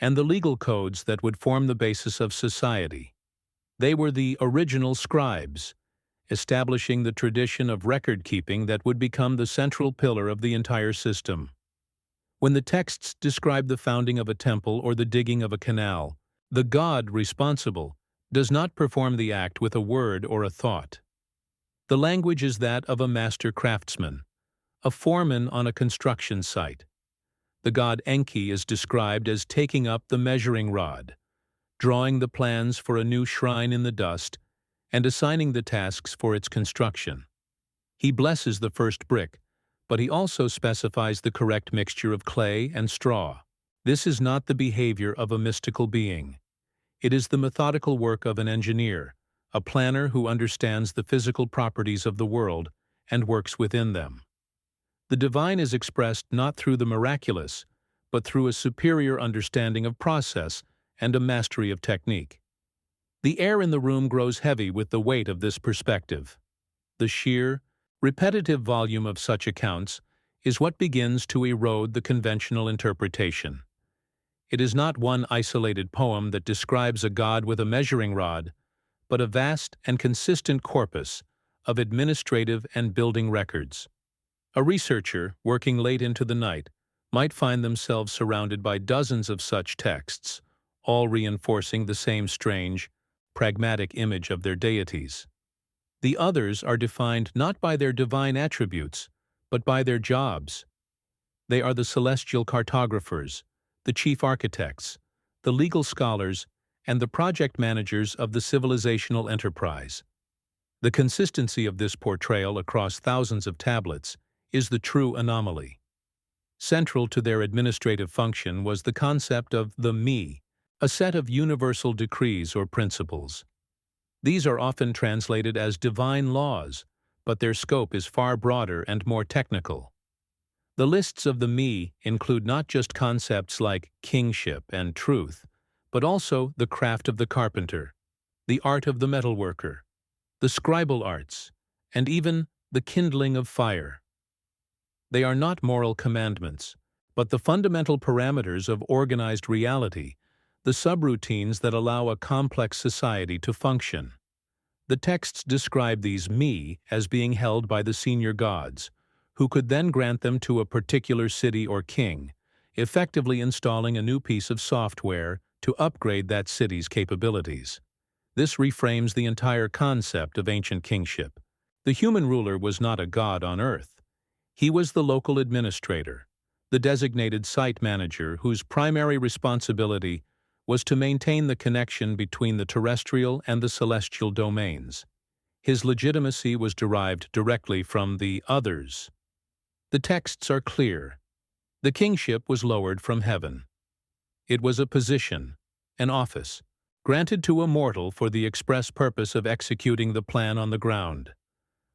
and the legal codes that would form the basis of society. They were the original scribes, establishing the tradition of record-keeping that would become the central pillar of the entire system. When the texts describe the founding of a temple or the digging of a canal, the god responsible does not perform the act with a word or a thought. The language is that of a master craftsman, a foreman on a construction site. The god Enki is described as taking up the measuring rod, drawing the plans for a new shrine in the dust, and assigning the tasks for its construction. He blesses the first brick, but he also specifies the correct mixture of clay and straw. This is not the behavior of a mystical being. It is the methodical work of an engineer, a planner who understands the physical properties of the world and works within them. The divine is expressed not through the miraculous, but through a superior understanding of process and a mastery of technique. The air in the room grows heavy with the weight of this perspective. The sheer, repetitive volume of such accounts is what begins to erode the conventional interpretation. It is not one isolated poem that describes a god with a measuring rod, but a vast and consistent corpus of administrative and building records. A researcher, working late into the night, might find themselves surrounded by dozens of such texts, all reinforcing the same strange, pragmatic image of their deities. The others are defined not by their divine attributes, but by their jobs. They are the celestial cartographers, the chief architects, the legal scholars, and the project managers of the civilizational enterprise. The consistency of this portrayal across thousands of tablets is the true anomaly. Central to their administrative function was the concept of the me, a set of universal decrees or principles. These are often translated as divine laws, but their scope is far broader and more technical. The lists of the me include not just concepts like kingship and truth, but also the craft of the carpenter, the art of the metalworker, the scribal arts, and even the kindling of fire. They are not moral commandments, but the fundamental parameters of organized reality, the subroutines that allow a complex society to function. The texts describe these me as being held by the senior gods, who could then grant them to a particular city or king, effectively installing a new piece of software to upgrade that city's capabilities. This reframes the entire concept of ancient kingship. The human ruler was not a god on earth. He was the local administrator, the designated site manager whose primary responsibility was to maintain the connection between the terrestrial and the celestial domains. His legitimacy was derived directly from the others. The texts are clear. The kingship was lowered from heaven. It was a position, an office, granted to a mortal for the express purpose of executing the plan on the ground.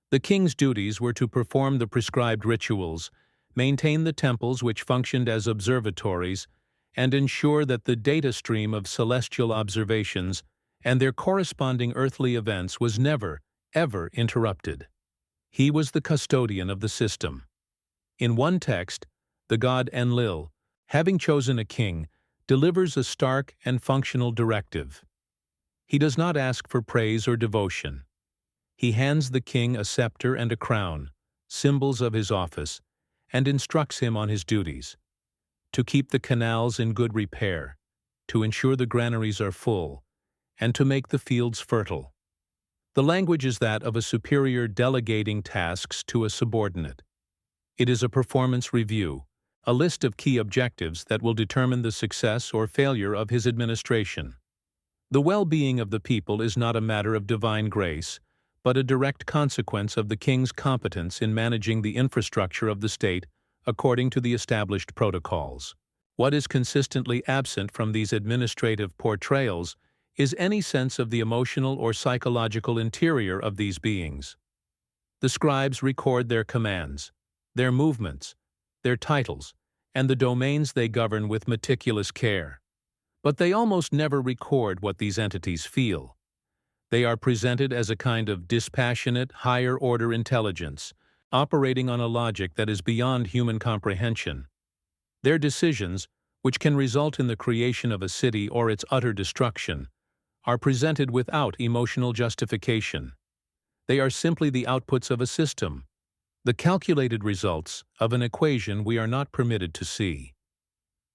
The king's duties were to perform the prescribed rituals, maintain the temples which functioned as observatories, and ensure that the data stream of celestial observations and their corresponding earthly events was never, ever interrupted. He was the custodian of the system. In one text, the god Enlil, having chosen a king, delivers a stark and functional directive. He does not ask for praise or devotion. He hands the king a scepter and a crown, symbols of his office, and instructs him on his duties: to keep the canals in good repair, to ensure the granaries are full, and to make the fields fertile. The language is that of a superior delegating tasks to a subordinate. It is a performance review, a list of key objectives that will determine the success or failure of his administration. The well-being of the people is not a matter of divine grace, but a direct consequence of the king's competence in managing the infrastructure of the state according to the established protocols. What is consistently absent from these administrative portrayals is any sense of the emotional or psychological interior of these beings. The scribes record their commands, their movements, their titles, and the domains they govern with meticulous care. But they almost never record what these entities feel. They are presented as a kind of dispassionate, higher-order intelligence, operating on a logic that is beyond human comprehension. Their decisions, which can result in the creation of a city or its utter destruction, are presented without emotional justification. They are simply the outputs of a system, the calculated results of an equation we are not permitted to see.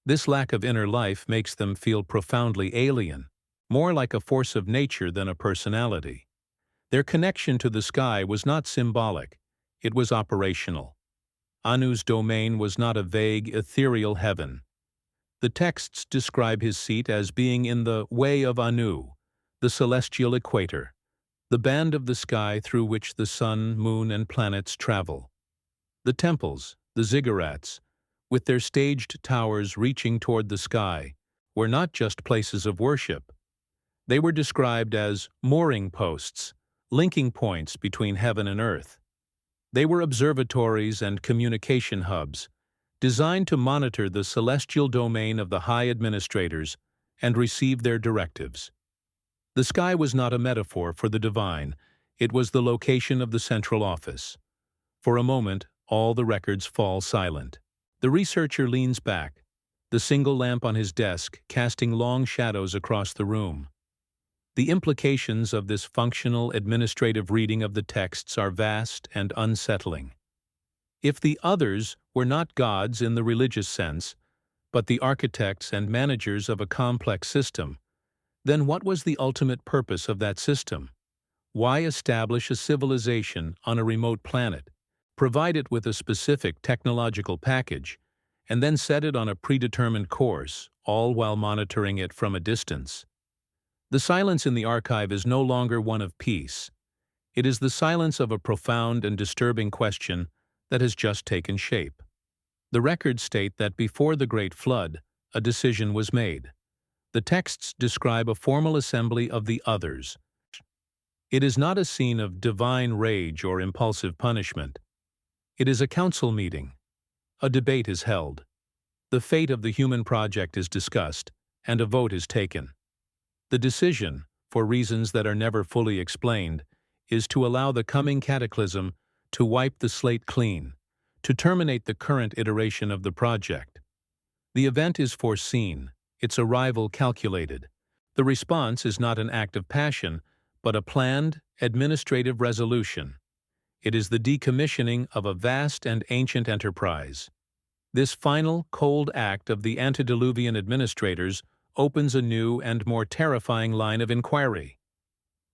This lack of inner life makes them feel profoundly alien, more like a force of nature than a personality. Their connection to the sky was not symbolic, it was operational. Anu's domain was not a vague, ethereal heaven. The texts describe his seat as being in the way of Anu, the celestial equator, the band of the sky through which the sun, moon, and planets travel. The temples, the ziggurats, with their staged towers reaching toward the sky, were not just places of worship. They were described as mooring posts, linking points between heaven and earth. They were observatories and communication hubs, designed to monitor the celestial domain of the high administrators and receive their directives. The sky was not a metaphor for the divine, it was the location of the central office. For a moment, all the records fall silent. The researcher leans back, the single lamp on his desk casting long shadows across the room. The implications of this functional administrative reading of the texts are vast and unsettling. If the others were not gods in the religious sense, but the architects and managers of a complex system, then what was the ultimate purpose of that system? Why establish a civilization on a remote planet, provide it with a specific technological package, and then set it on a predetermined course, all while monitoring it from a distance? The silence in the archive is no longer one of peace. It is the silence of a profound and disturbing question that has just taken shape. The records state that before the Great Flood, a decision was made. The texts describe a formal assembly of the others. It is not a scene of divine rage or impulsive punishment. It is a council meeting. A debate is held. The fate of the human project is discussed, and a vote is taken. The decision, for reasons that are never fully explained, is to allow the coming cataclysm to wipe the slate clean, to terminate the current iteration of the project. The event is foreseen, its arrival calculated. The response is not an act of passion, but a planned, administrative resolution. It is the decommissioning of a vast and ancient enterprise. This final, cold act of the antediluvian administrators opens a new and more terrifying line of inquiry.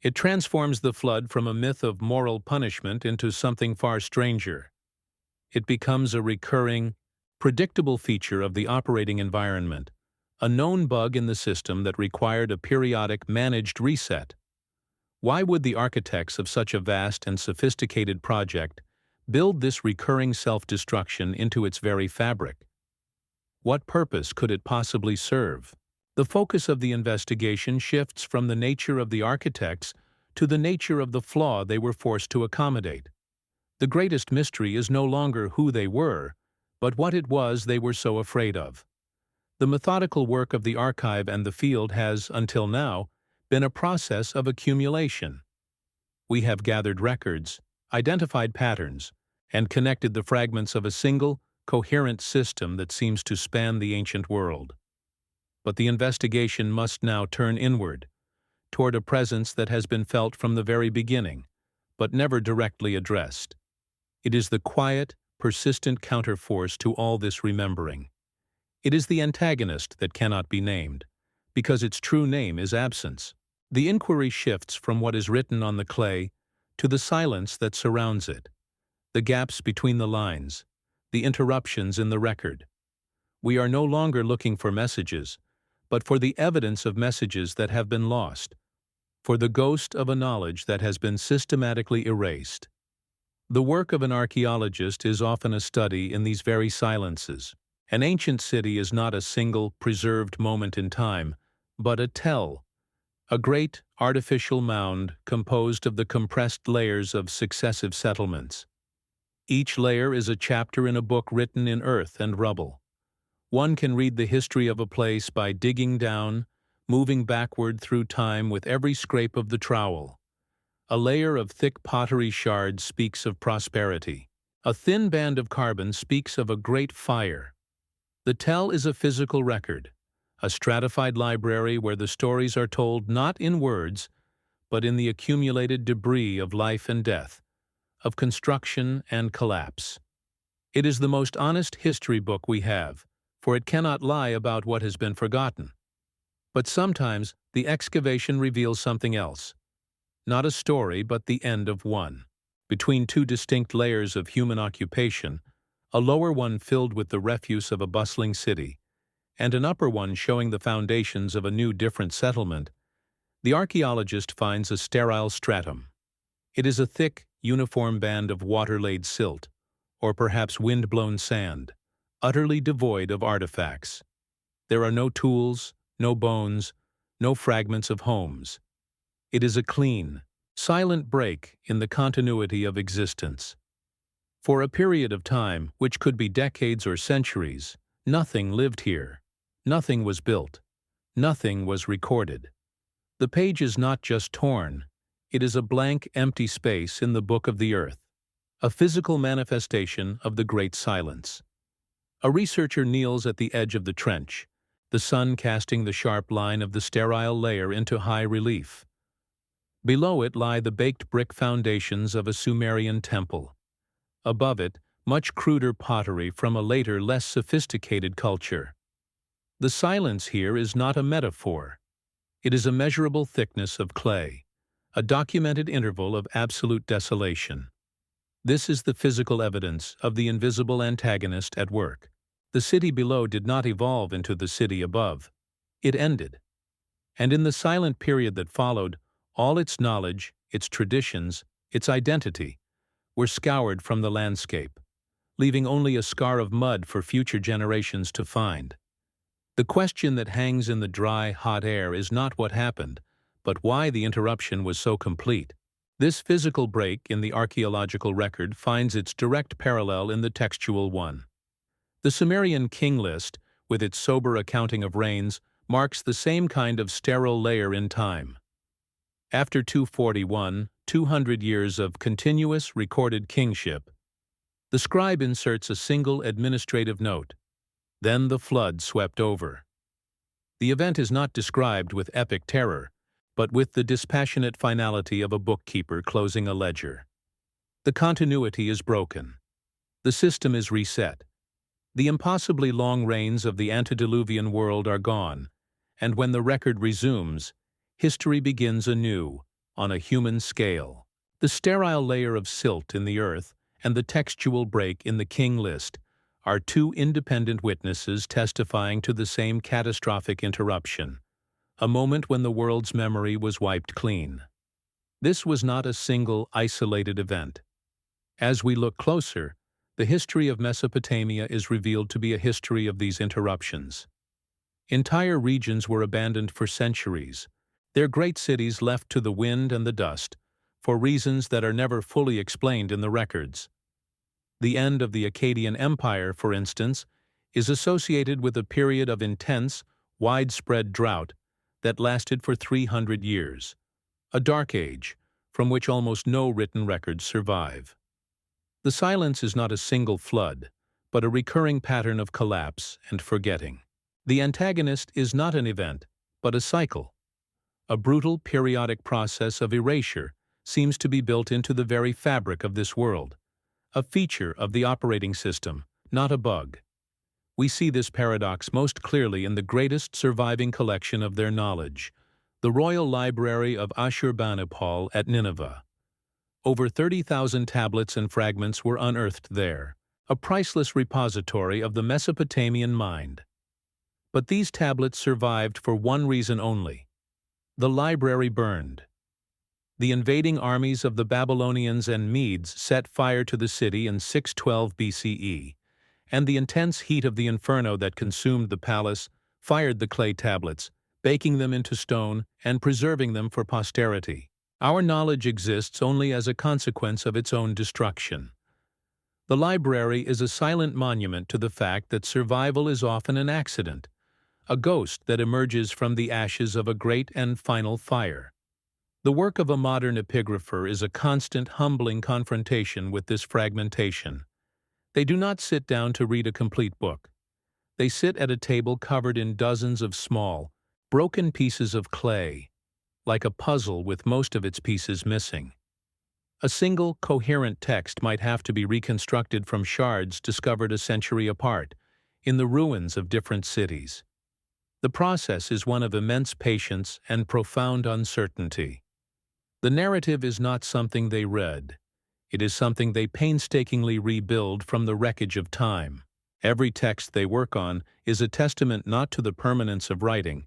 It transforms the flood from a myth of moral punishment into something far stranger. It becomes a recurring, predictable feature of the operating environment, a known bug in the system that required a periodic managed reset. Why would the architects of such a vast and sophisticated project build this recurring self-destruction into its very fabric? What purpose could it possibly serve? The focus of the investigation shifts from the nature of the architects to the nature of the flaw they were forced to accommodate. The greatest mystery is no longer who they were, but what it was they were so afraid of. The methodical work of the archive and the field has, until now, been a process of accumulation. We have gathered records, identified patterns, and connected the fragments of a single, coherent system that seems to span the ancient world. But the investigation must now turn inward, toward a presence that has been felt from the very beginning, but never directly addressed. It is the quiet, persistent counterforce to all this remembering. It is the antagonist that cannot be named, because its true name is absence. The inquiry shifts from what is written on the clay to the silence that surrounds it, the gaps between the lines, the interruptions in the record. We are no longer looking for messages, but for the evidence of messages that have been lost, for the ghost of a knowledge that has been systematically erased. The work of an archaeologist is often a study in these very silences. An ancient city is not a single, preserved moment in time, but a tell, a great, artificial mound composed of the compressed layers of successive settlements. Each layer is a chapter in a book written in earth and rubble. One can read the history of a place by digging down, moving backward through time with every scrape of the trowel. A layer of thick pottery shards speaks of prosperity. A thin band of carbon speaks of a great fire. The tell is a physical record, a stratified library where the stories are told not in words, but in the accumulated debris of life and death, of construction and collapse. It is the most honest history book we have, for it cannot lie about what has been forgotten. But sometimes the excavation reveals something else. Not a story, but the end of one. Between two distinct layers of human occupation, a lower one filled with the refuse of a bustling city, and an upper one showing the foundations of a new different settlement, the archaeologist finds a sterile stratum. It is a thick, uniform band of water-laid silt, or perhaps wind-blown sand, utterly devoid of artifacts. There are no tools, no bones, no fragments of homes. It is a clean, silent break in the continuity of existence. For a period of time, which could be decades or centuries, nothing lived here. Nothing was built. Nothing was recorded. The page is not just torn, it is a blank, empty space in the book of the earth, a physical manifestation of the Great Silence. A researcher kneels at the edge of the trench, the sun casting the sharp line of the sterile layer into high relief. Below it lie the baked brick foundations of a Sumerian temple. Above it, much cruder pottery from a later, less sophisticated culture. The silence here is not a metaphor. It is a measurable thickness of clay, a documented interval of absolute desolation. This is the physical evidence of the invisible antagonist at work. The city below did not evolve into the city above. It ended. And in the silent period that followed, all its knowledge, its traditions, its identity, were scoured from the landscape, leaving only a scar of mud for future generations to find. The question that hangs in the dry, hot air is not what happened, but why the interruption was so complete. This physical break in the archaeological record finds its direct parallel in the textual one. The Sumerian king list, with its sober accounting of reigns, marks the same kind of sterile layer in time. After 241, 200 years of continuous recorded kingship, the scribe inserts a single administrative note. Then the flood swept over. The event is not described with epic terror, but with the dispassionate finality of a bookkeeper closing a ledger. The continuity is broken. The system is reset. The impossibly long reigns of the antediluvian world are gone, and when the record resumes, history begins anew, on a human scale. The sterile layer of silt in the earth and the textual break in the king list are two independent witnesses testifying to the same catastrophic interruption, a moment when the world's memory was wiped clean. This was not a single, isolated event. As we look closer, the history of Mesopotamia is revealed to be a history of these interruptions. Entire regions were abandoned for centuries, their great cities left to the wind and the dust, for reasons that are never fully explained in the records. The end of the Akkadian Empire, for instance, is associated with a period of intense, widespread drought that lasted for 300 years, a dark age from which almost no written records survive. The silence is not a single flood, but a recurring pattern of collapse and forgetting. The antagonist is not an event, but a cycle. A brutal periodic process of erasure seems to be built into the very fabric of this world, a feature of the operating system, not a bug. We see this paradox most clearly in the greatest surviving collection of their knowledge, the Royal Library of Ashurbanipal at Nineveh. Over 30,000 tablets and fragments were unearthed there, a priceless repository of the Mesopotamian mind. But these tablets survived for one reason only. The library burned. The invading armies of the Babylonians and Medes set fire to the city in 612 BCE, and the intense heat of the inferno that consumed the palace fired the clay tablets, baking them into stone and preserving them for posterity. Our knowledge exists only as a consequence of its own destruction. The library is a silent monument to the fact that survival is often an accident, a ghost that emerges from the ashes of a great and final fire. The work of a modern epigrapher is a constant, humbling confrontation with this fragmentation. They do not sit down to read a complete book. They sit at a table covered in dozens of small, broken pieces of clay, like a puzzle with most of its pieces missing. A single, coherent text might have to be reconstructed from shards discovered a century apart, in the ruins of different cities. The process is one of immense patience and profound uncertainty. The narrative is not something they read. It is something they painstakingly rebuild from the wreckage of time. Every text they work on is a testament not to the permanence of writing,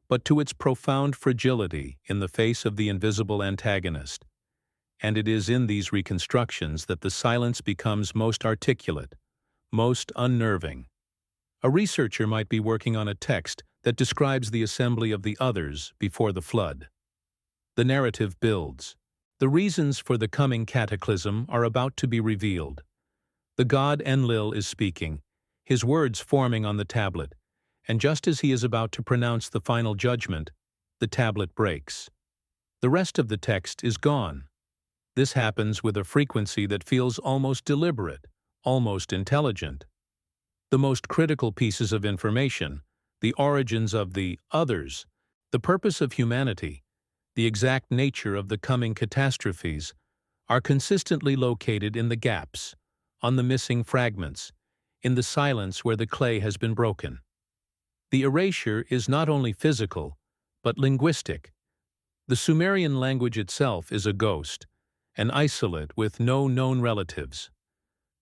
but to its profound fragility in the face of the invisible antagonist. And it is in these reconstructions that the silence becomes most articulate, most unnerving. A researcher might be working on a text that describes the assembly of the others before the flood. The narrative builds. The reasons for the coming cataclysm are about to be revealed. The god Enlil is speaking, his words forming on the tablet, and just as he is about to pronounce the final judgment, the tablet breaks. The rest of the text is gone. This happens with a frequency that feels almost deliberate, almost intelligent. The most critical pieces of information, the origins of the others, the purpose of humanity, the exact nature of the coming catastrophes, are consistently located in the gaps, on the missing fragments, in the silence where the clay has been broken. The erasure is not only physical, but linguistic. The Sumerian language itself is a ghost, an isolate with no known relatives.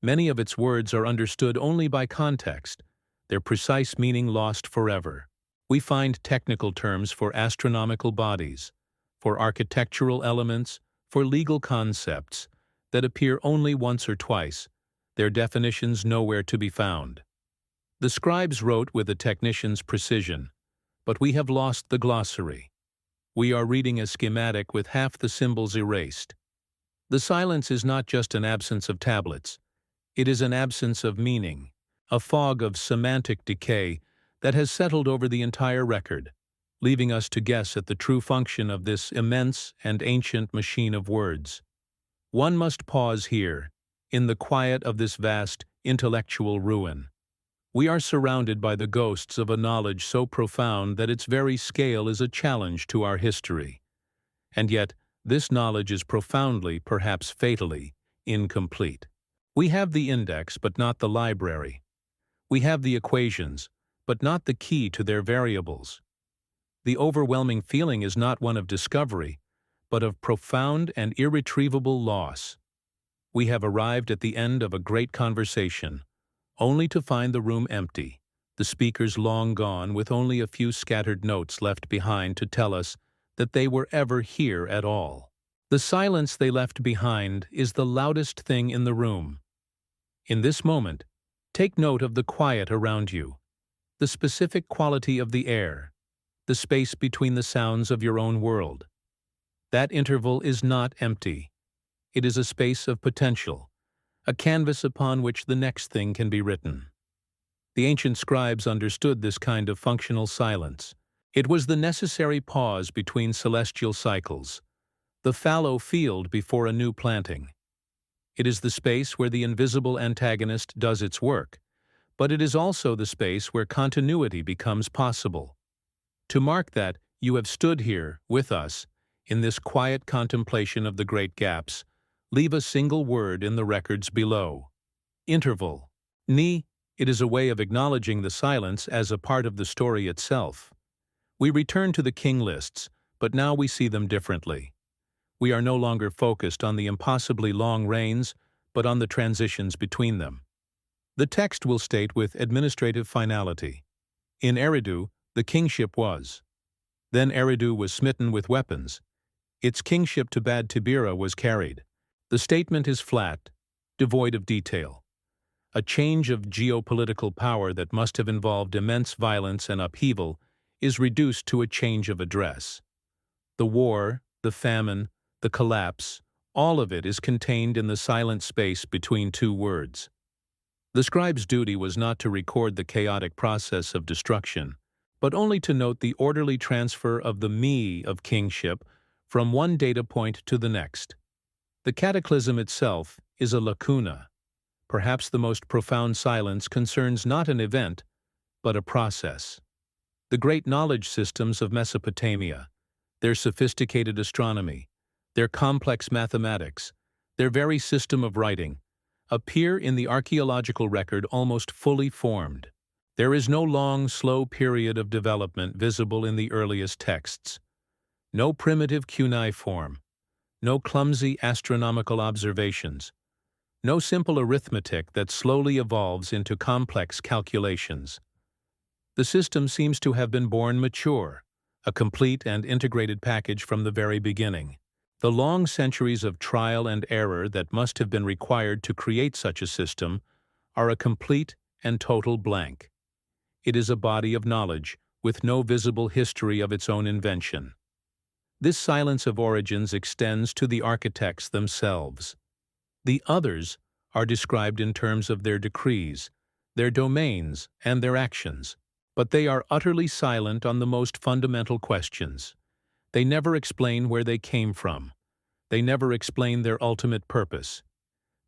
Many of its words are understood only by context, their precise meaning lost forever. We find technical terms for astronomical bodies, for architectural elements, for legal concepts that appear only once or twice, their definitions nowhere to be found. The scribes wrote with a technician's precision, but we have lost the glossary. We are reading a schematic with half the symbols erased. The silence is not just an absence of tablets. It is an absence of meaning, a fog of semantic decay that has settled over the entire record, leaving us to guess at the true function of this immense and ancient machine of words. One must pause here, in the quiet of this vast intellectual ruin. We are surrounded by the ghosts of a knowledge so profound that its very scale is a challenge to our history. And yet, this knowledge is profoundly, perhaps fatally, incomplete. We have the index, but not the library. We have the equations, but not the key to their variables. The overwhelming feeling is not one of discovery, but of profound and irretrievable loss. We have arrived at the end of a great conversation, only to find the room empty, the speakers long gone with only a few scattered notes left behind to tell us that they were ever here at all. The silence they left behind is the loudest thing in the room. In this moment, take note of the quiet around you, the specific quality of the air, the space between the sounds of your own world. That interval is not empty. It is a space of potential, a canvas upon which the next thing can be written. The ancient scribes understood this kind of functional silence. It was the necessary pause between celestial cycles, the fallow field before a new planting. It is the space where the invisible antagonist does its work, but it is also the space where continuity becomes possible. To mark that, you have stood here, with us, in this quiet contemplation of the great gaps. Leave a single word in the records below. Interval. Ni, it is a way of acknowledging the silence as a part of the story itself. We return to the king lists, but now we see them differently. We are no longer focused on the impossibly long reigns, but on the transitions between them. The text will state with administrative finality. In Eridu, the kingship was. Then Eridu was smitten with weapons. Its kingship to Bad Tibira was carried. The statement is flat, devoid of detail. A change of geopolitical power that must have involved immense violence and upheaval is reduced to a change of address. The war, the famine, the collapse, all of it is contained in the silent space between two words. The scribe's duty was not to record the chaotic process of destruction, but only to note the orderly transfer of the me of kingship from one data point to the next. The cataclysm itself is a lacuna. Perhaps the most profound silence concerns not an event, but a process. The great knowledge systems of Mesopotamia, their sophisticated astronomy, their complex mathematics, their very system of writing, appear in the archaeological record almost fully formed. There is no long, slow period of development visible in the earliest texts. No primitive cuneiform, no clumsy astronomical observations, no simple arithmetic that slowly evolves into complex calculations. The system seems to have been born mature, a complete and integrated package from the very beginning. The long centuries of trial and error that must have been required to create such a system are a complete and total blank. It is a body of knowledge with no visible history of its own invention. This silence of origins extends to the architects themselves. The others are described in terms of their decrees, their domains, and their actions, but they are utterly silent on the most fundamental questions. They never explain where they came from. They never explain their ultimate purpose.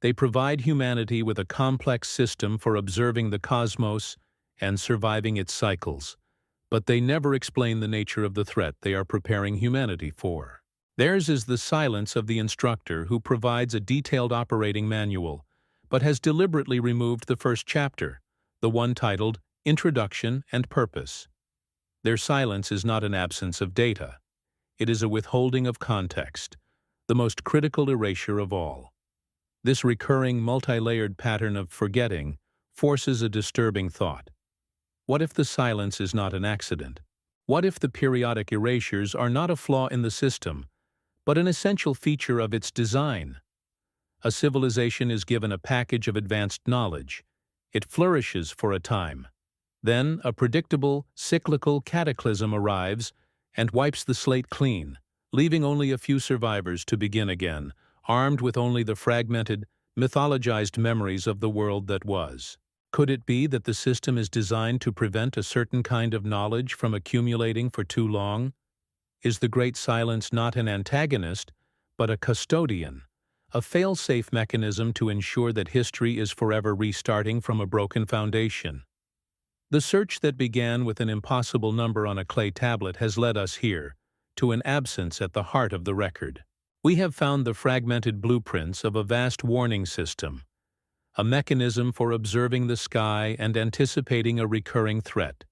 They provide humanity with a complex system for observing the cosmos and surviving its cycles, but they never explain the nature of the threat they are preparing humanity for. Theirs is the silence of the instructor who provides a detailed operating manual, but has deliberately removed the first chapter, the one titled Introduction and Purpose. Their silence is not an absence of data. It is a withholding of context, the most critical erasure of all. This recurring, multi-layered pattern of forgetting forces a disturbing thought. What if the silence is not an accident? What if the periodic erasures are not a flaw in the system, but an essential feature of its design? A civilization is given a package of advanced knowledge. It flourishes for a time. Then a predictable, cyclical cataclysm arrives and wipes the slate clean, leaving only a few survivors to begin again, armed with only the fragmented, mythologized memories of the world that was. Could it be that the system is designed to prevent a certain kind of knowledge from accumulating for too long? Is the Great Silence not an antagonist, but a custodian, a fail-safe mechanism to ensure that history is forever restarting from a broken foundation? The search that began with an impossible number on a clay tablet has led us here, to an absence at the heart of the record. We have found the fragmented blueprints of a vast warning system, a mechanism for observing the sky and anticipating a recurring threat.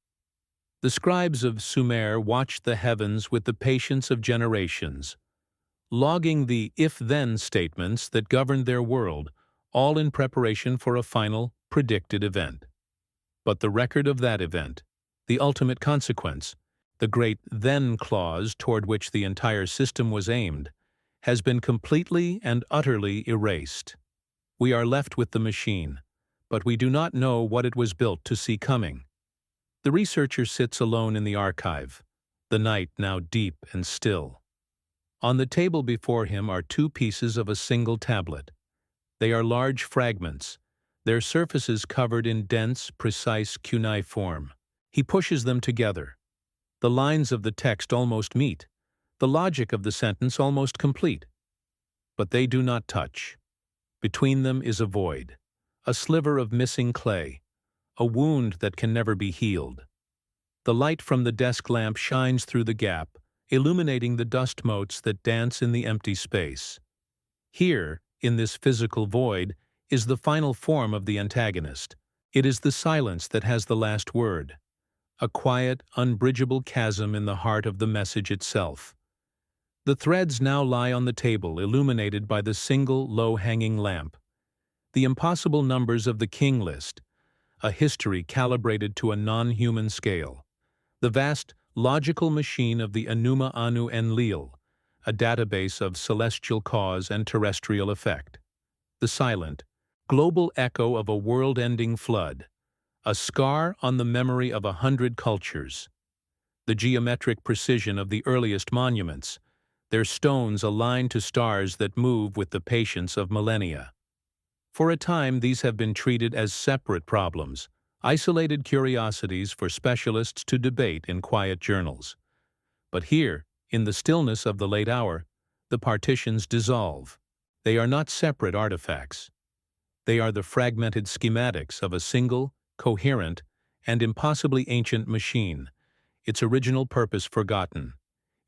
The scribes of Sumer watched the heavens with the patience of generations, logging the if-then statements that governed their world, all in preparation for a final, predicted event. But the record of that event, the ultimate consequence, the great then clause toward which the entire system was aimed, has been completely and utterly erased. We are left with the machine, but we do not know what it was built to see coming. The researcher sits alone in the archive, the night now deep and still. On the table before him are two pieces of a single tablet. They are large fragments, their surfaces covered in dense, precise cuneiform. He pushes them together. The lines of the text almost meet, the logic of the sentence almost complete. But they do not touch. Between them is a void, a sliver of missing clay, a wound that can never be healed. The light from the desk lamp shines through the gap, illuminating the dust motes that dance in the empty space. Here, in this physical void, is the final form of the antagonist. It is the silence that has the last word, a quiet, unbridgeable chasm in the heart of the message itself. The threads now lie on the table, illuminated by the single low-hanging lamp. The impossible numbers of the king list, a history calibrated to a non-human scale. The vast, logical machine of the Enuma Anu Enlil, a database of celestial cause and terrestrial effect. The silent, global echo of a world-ending flood, a scar on the memory of 100 cultures. The geometric precision of the earliest monuments, their stones aligned to stars that move with the patience of millennia. For a time, these have been treated as separate problems, isolated curiosities for specialists to debate in quiet journals. But here, in the stillness of the late hour, the partitions dissolve. They are not separate artifacts. They are the fragmented schematics of a single, coherent, and impossibly ancient machine, its original purpose forgotten,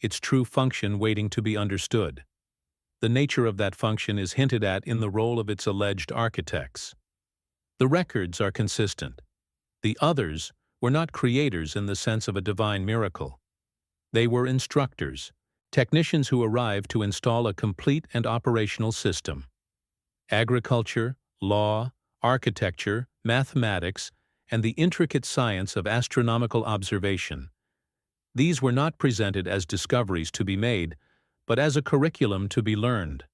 its true function waiting to be understood. The nature of that function is hinted at in the role of its alleged architects. The records are consistent. The others were not creators in the sense of a divine miracle. They were instructors, technicians who arrived to install a complete and operational system. Agriculture, law, architecture, mathematics, and the intricate science of astronomical observation. These were not presented as discoveries to be made, but as a curriculum to be learned.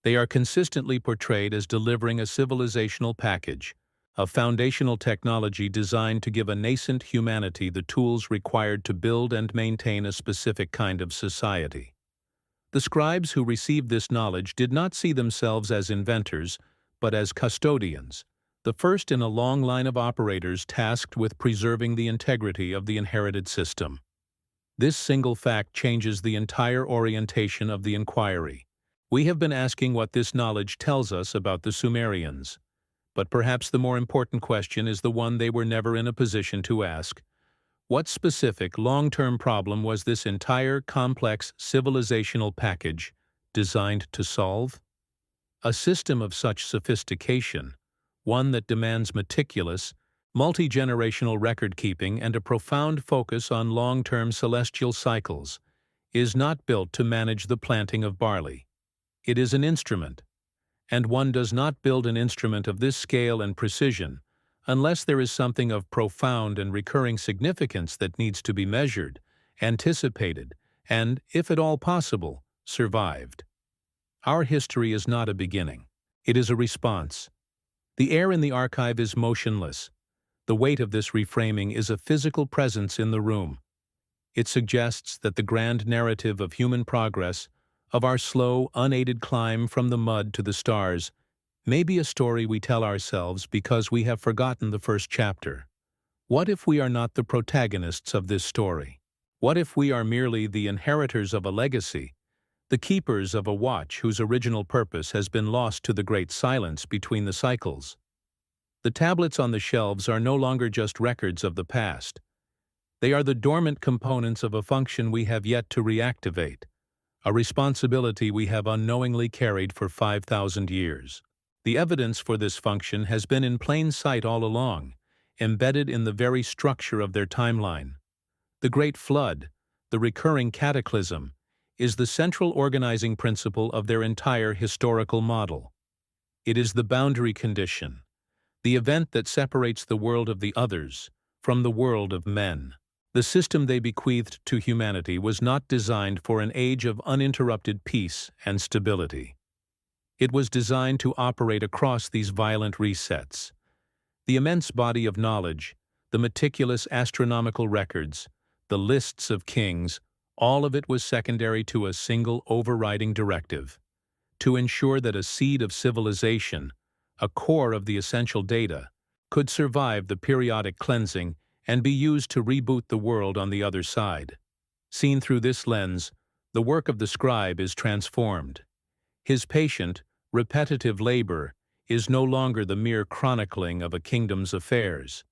They are consistently portrayed as delivering a civilizational package, a foundational technology designed to give a nascent humanity the tools required to build and maintain a specific kind of society. The scribes who received this knowledge did not see themselves as inventors, but as custodians, the first in a long line of operators tasked with preserving the integrity of the inherited system. This single fact changes the entire orientation of the inquiry. We have been asking what this knowledge tells us about the Sumerians, but perhaps the more important question is the one they were never in a position to ask. What specific, long-term problem was this entire complex civilizational package designed to solve? A system of such sophistication, one that demands meticulous, multi-generational record-keeping and a profound focus on long-term celestial cycles, is not built to manage the planting of barley. It is an instrument, and one does not build an instrument of this scale and precision unless there is something of profound and recurring significance that needs to be measured, anticipated, and, if at all possible, survived. Our history is not a beginning. It is a response. The air in the archive is motionless. The weight of this reframing is a physical presence in the room. It suggests that the grand narrative of human progress, of our slow, unaided climb from the mud to the stars, may be a story we tell ourselves because we have forgotten the first chapter. What if we are not the protagonists of this story? What if we are merely the inheritors of a legacy, the keepers of a watch whose original purpose has been lost to the great silence between the cycles? The tablets on the shelves are no longer just records of the past. They are the dormant components of a function we have yet to reactivate, a responsibility we have unknowingly carried for 5,000 years. The evidence for this function has been in plain sight all along, embedded in the very structure of their timeline. The Great Flood, the recurring cataclysm, is the central organizing principle of their entire historical model. It is the boundary condition, the event that separates the world of the others from the world of men. The system they bequeathed to humanity was not designed for an age of uninterrupted peace and stability. It was designed to operate across these violent resets. The immense body of knowledge, the meticulous astronomical records, the lists of kings, all of it was secondary to a single overriding directive: to ensure that a seed of civilization, a core of the essential data, could survive the periodic cleansing and be used to reboot the world on the other side. Seen through this lens, the work of the scribe is transformed. His patient, repetitive labor is no longer the mere chronicling of a kingdom's affairs.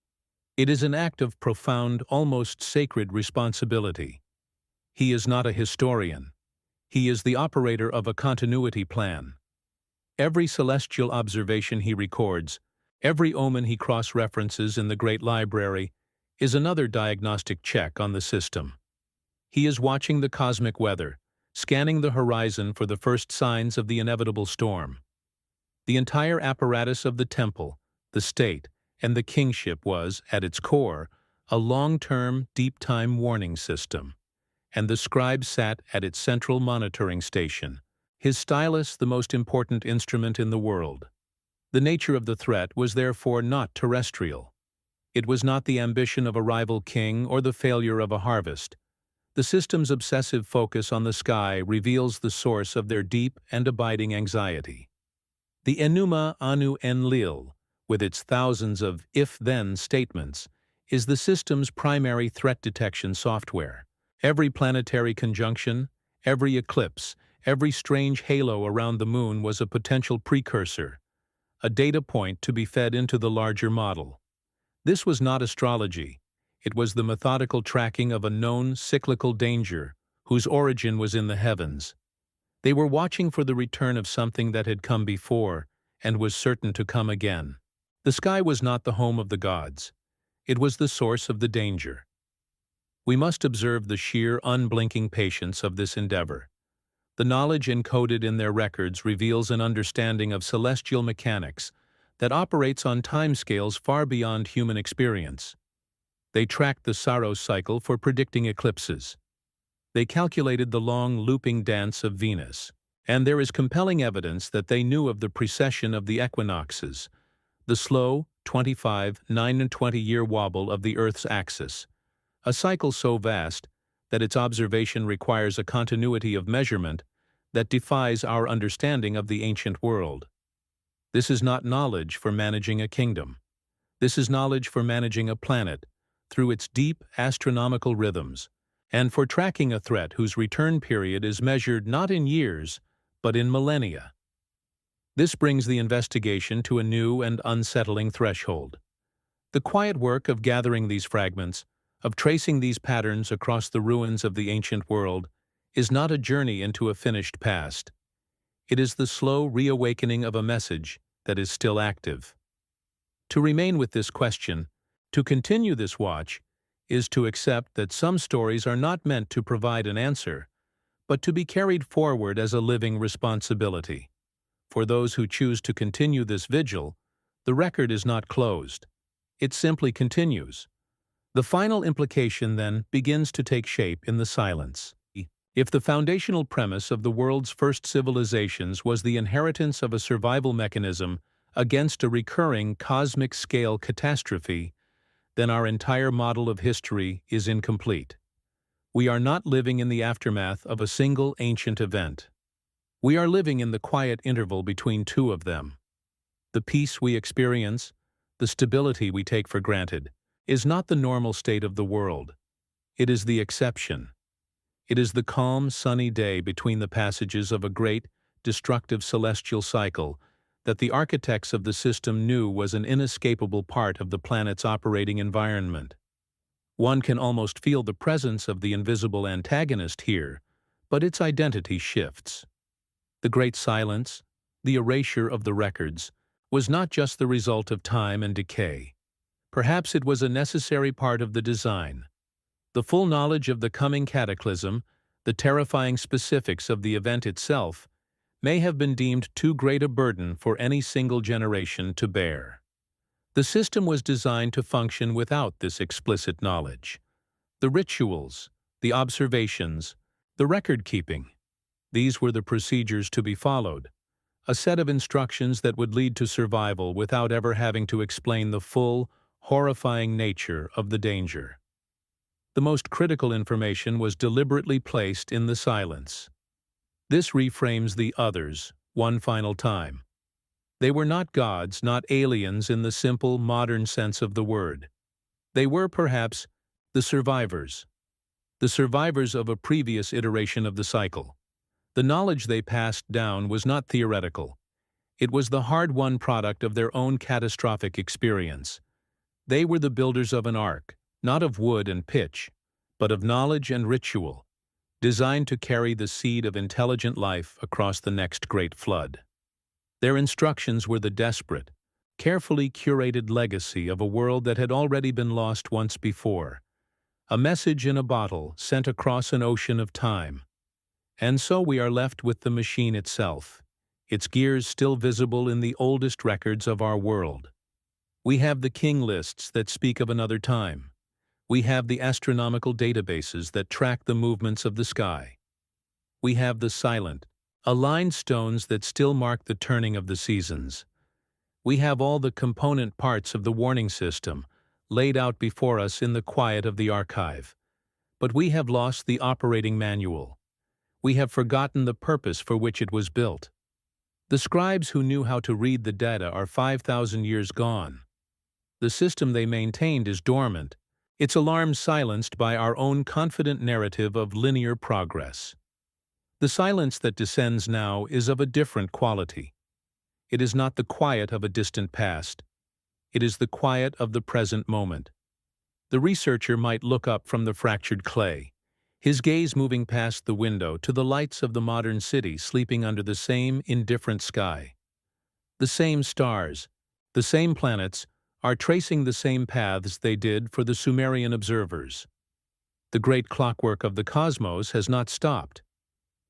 It is an act of profound, almost sacred responsibility. He is not a historian. He is the operator of a continuity plan. Every celestial observation he records, every omen he cross-references in the Great Library, is another diagnostic check on the system. He is watching the cosmic weather, scanning the horizon for the first signs of the inevitable storm. The entire apparatus of the temple, the state, and the kingship was, at its core, a long-term, deep-time warning system, and the scribe sat at its central monitoring station, his stylus the most important instrument in the world. The nature of the threat was therefore not terrestrial. It was not the ambition of a rival king or the failure of a harvest. The system's obsessive focus on the sky reveals the source of their deep and abiding anxiety. The Enuma Anu Enlil, with its thousands of if-then statements, is the system's primary threat detection software. Every planetary conjunction, every eclipse, every strange halo around the moon was a potential precursor, a data point to be fed into the larger model. This was not astrology. It was the methodical tracking of a known cyclical danger whose origin was in the heavens. They were watching for the return of something that had come before and was certain to come again. The sky was not the home of the gods. It was the source of the danger. We must observe the sheer, unblinking patience of this endeavor. The knowledge encoded in their records reveals an understanding of celestial mechanics that operates on timescales far beyond human experience. They tracked the Saros cycle for predicting eclipses. They calculated the long, looping dance of Venus. And there is compelling evidence that they knew of the precession of the equinoxes, the slow, 25, 9 and 20-year wobble of the Earth's axis, a cycle so vast that its observation requires a continuity of measurement that defies our understanding of the ancient world. This is not knowledge for managing a kingdom. This is knowledge for managing a planet through its deep astronomical rhythms, and for tracking a threat whose return period is measured not in years, but in millennia. This brings the investigation to a new and unsettling threshold. The quiet work of gathering these fragments, of tracing these patterns across the ruins of the ancient world, is not a journey into a finished past. It is the slow reawakening of a message that is still active. To remain with this question, to continue this watch, is to accept that some stories are not meant to provide an answer, but to be carried forward as a living responsibility. For those who choose to continue this vigil, the record is not closed. It simply continues. The final implication, then, begins to take shape in the silence. If the foundational premise of the world's first civilizations was the inheritance of a survival mechanism against a recurring cosmic-scale catastrophe, then our entire model of history is incomplete. We are not living in the aftermath of a single ancient event. We are living in the quiet interval between two of them. The peace we experience, the stability we take for granted, is not the normal state of the world. It is the exception. It is the calm, sunny day between the passages of a great, destructive celestial cycle that the architects of the system knew was an inescapable part of the planet's operating environment. One can almost feel the presence of the invisible antagonist here, but its identity shifts. The great silence, the erasure of the records, was not just the result of time and decay. Perhaps it was a necessary part of the design. The full knowledge of the coming cataclysm, the terrifying specifics of the event itself, may have been deemed too great a burden for any single generation to bear. The system was designed to function without this explicit knowledge. The rituals, the observations, the record-keeping, these were the procedures to be followed, a set of instructions that would lead to survival without ever having to explain the full, horrifying nature of the danger. The most critical information was deliberately placed in the silence. This reframes the others one final time. They were not gods, not aliens in the simple, modern sense of the word. They were, perhaps, the survivors of a previous iteration of the cycle. The knowledge they passed down was not theoretical. It was the hard-won product of their own catastrophic experience. They were the builders of an ark, not of wood and pitch, but of knowledge and ritual, designed to carry the seed of intelligent life across the next great flood. Their instructions were the desperate, carefully curated legacy of a world that had already been lost once before, a message in a bottle sent across an ocean of time. And so we are left with the machine itself, its gears still visible in the oldest records of our world. We have the king lists that speak of another time. We have the astronomical databases that track the movements of the sky. We have the silent, aligned stones that still mark the turning of the seasons. We have all the component parts of the warning system laid out before us in the quiet of the archive. But we have lost the operating manual. We have forgotten the purpose for which it was built. The scribes who knew how to read the data are 5,000 years gone. The system they maintained is dormant, its alarms silenced by our own confident narrative of linear progress. The silence that descends now is of a different quality. It is not the quiet of a distant past. It is the quiet of the present moment. The researcher might look up from the fractured clay, his gaze moving past the window to the lights of the modern city sleeping under the same indifferent sky. The same stars, the same planets, are tracing the same paths they did for the Sumerian observers. The great clockwork of the cosmos has not stopped.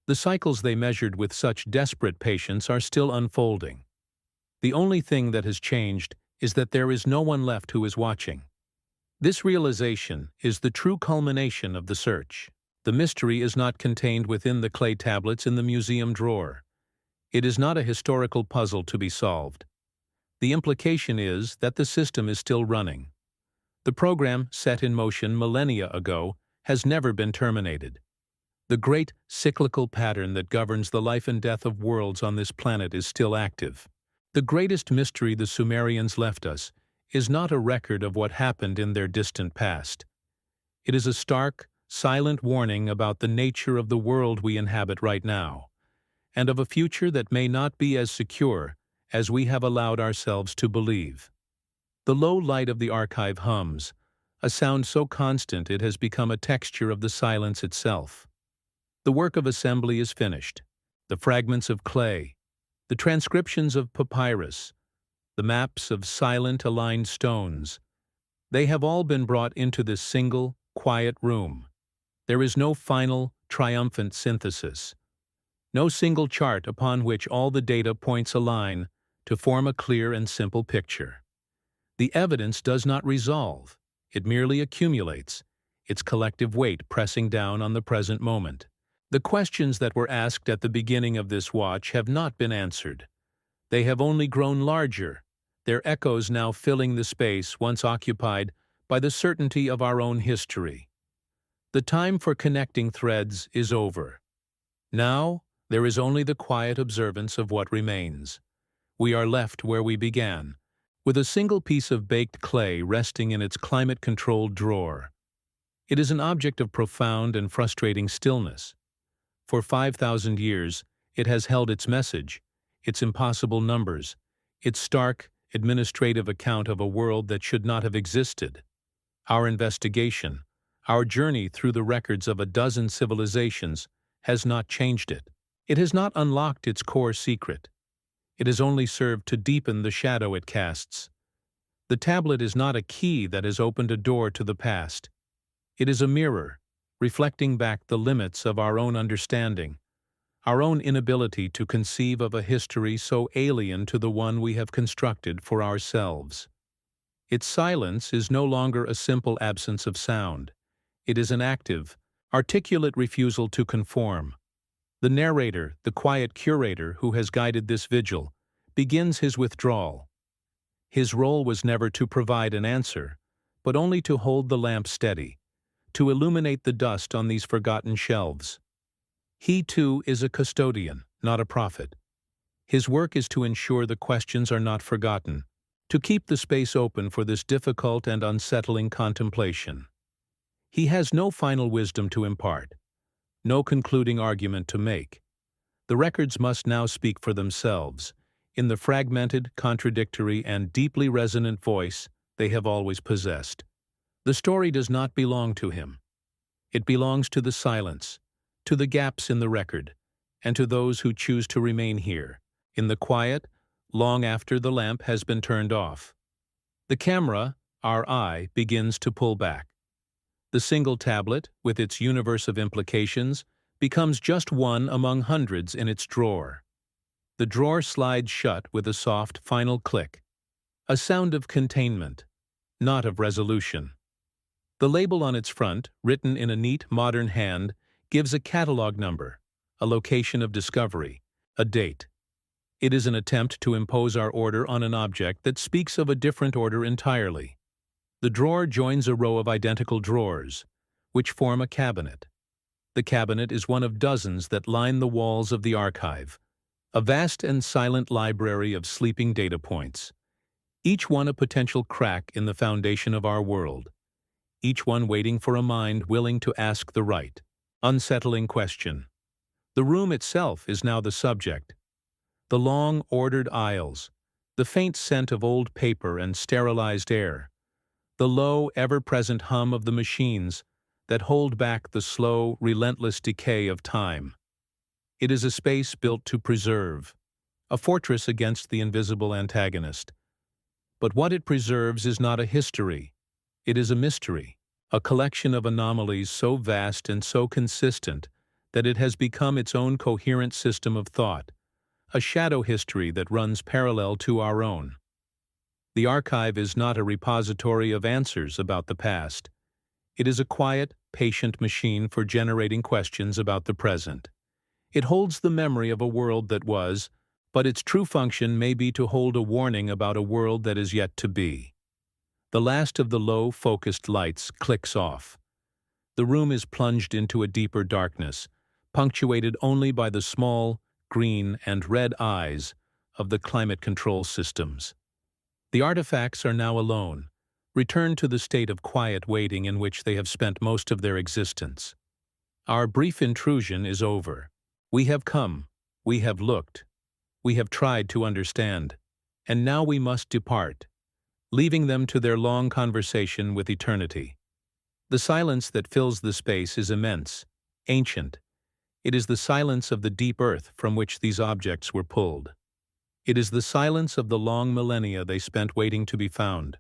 The cycles they measured with such desperate patience are still unfolding. The only thing that has changed is that there is no one left who is watching. This realization is the true culmination of the search. The mystery is not contained within the clay tablets in the museum drawer. It is not a historical puzzle to be solved. The implication is that the system is still running. The program, set in motion millennia ago, has never been terminated. The great cyclical pattern that governs the life and death of worlds on this planet is still active. The greatest mystery the Sumerians left us is not a record of what happened in their distant past. It is a stark, silent warning about the nature of the world we inhabit right now, and of a future that may not be as secure as we have allowed ourselves to believe. The low light of the archive hums, a sound so constant it has become a texture of the silence itself. The work of assembly is finished. The fragments of clay, the transcriptions of papyrus, the maps of silent aligned stones, they have all been brought into this single, quiet room. There is no final, triumphant synthesis. No single chart upon which all the data points align to form a clear and simple picture. The evidence does not resolve, it merely accumulates, its collective weight pressing down on the present moment. The questions that were asked at the beginning of this watch have not been answered. They have only grown larger, their echoes now filling the space once occupied by the certainty of our own history. The time for connecting threads is over. Now, there is only the quiet observance of what remains. We are left where we began, with a single piece of baked clay resting in its climate-controlled drawer. It is an object of profound and frustrating stillness. For 5,000 years, it has held its message, its impossible numbers, its stark, administrative account of a world that should not have existed. Our investigation, our journey through the records of a dozen civilizations, has not changed it. It has not unlocked its core secret. It has only served to deepen the shadow it casts. The tablet is not a key that has opened a door to the past. It is a mirror, reflecting back the limits of our own understanding, our own inability to conceive of a history so alien to the one we have constructed for ourselves. Its silence is no longer a simple absence of sound. It is an active, articulate refusal to conform. The narrator, the quiet curator who has guided this vigil, begins his withdrawal. His role was never to provide an answer, but only to hold the lamp steady, to illuminate the dust on these forgotten shelves. He, too, is a custodian, not a prophet. His work is to ensure the questions are not forgotten, to keep the space open for this difficult and unsettling contemplation. He has no final wisdom to impart, no concluding argument to make. The records must now speak for themselves, in the fragmented, contradictory, and deeply resonant voice they have always possessed. The story does not belong to him. It belongs to the silence, to the gaps in the record, and to those who choose to remain here, in the quiet, long after the lamp has been turned off. The camera, our eye, begins to pull back. The single tablet, with its universe of implications, becomes just one among hundreds in its drawer. The drawer slides shut with a soft, final click, a sound of containment, not of resolution. The label on its front, written in a neat, modern hand, gives a catalog number, a location of discovery, a date. It is an attempt to impose our order on an object that speaks of a different order entirely. The drawer joins a row of identical drawers, which form a cabinet. The cabinet is one of dozens that line the walls of the archive, a vast and silent library of sleeping data points, each one a potential crack in the foundation of our world, each one waiting for a mind willing to ask the right, unsettling question. The room itself is now the subject. The long, ordered aisles, the faint scent of old paper and sterilized air, the low, ever-present hum of the machines that hold back the slow, relentless decay of time. It is a space built to preserve, a fortress against the invisible antagonist. But what it preserves is not a history, it is a mystery. A collection of anomalies so vast and so consistent that it has become its own coherent system of thought, a shadow history that runs parallel to our own. The archive is not a repository of answers about the past. It is a quiet, patient machine for generating questions about the present. It holds the memory of a world that was, but its true function may be to hold a warning about a world that is yet to be. The last of the low, focused lights clicks off. The room is plunged into a deeper darkness, punctuated only by the small, green, and red eyes of the climate control systems. The artifacts are now alone, return to the state of quiet waiting in which they have spent most of their existence. Our brief intrusion is over. We have come, we have looked, we have tried to understand, and now we must depart, leaving them to their long conversation with eternity. The silence that fills the space is immense, ancient. It is the silence of the deep earth from which these objects were pulled. It is the silence of the long millennia they spent waiting to be found.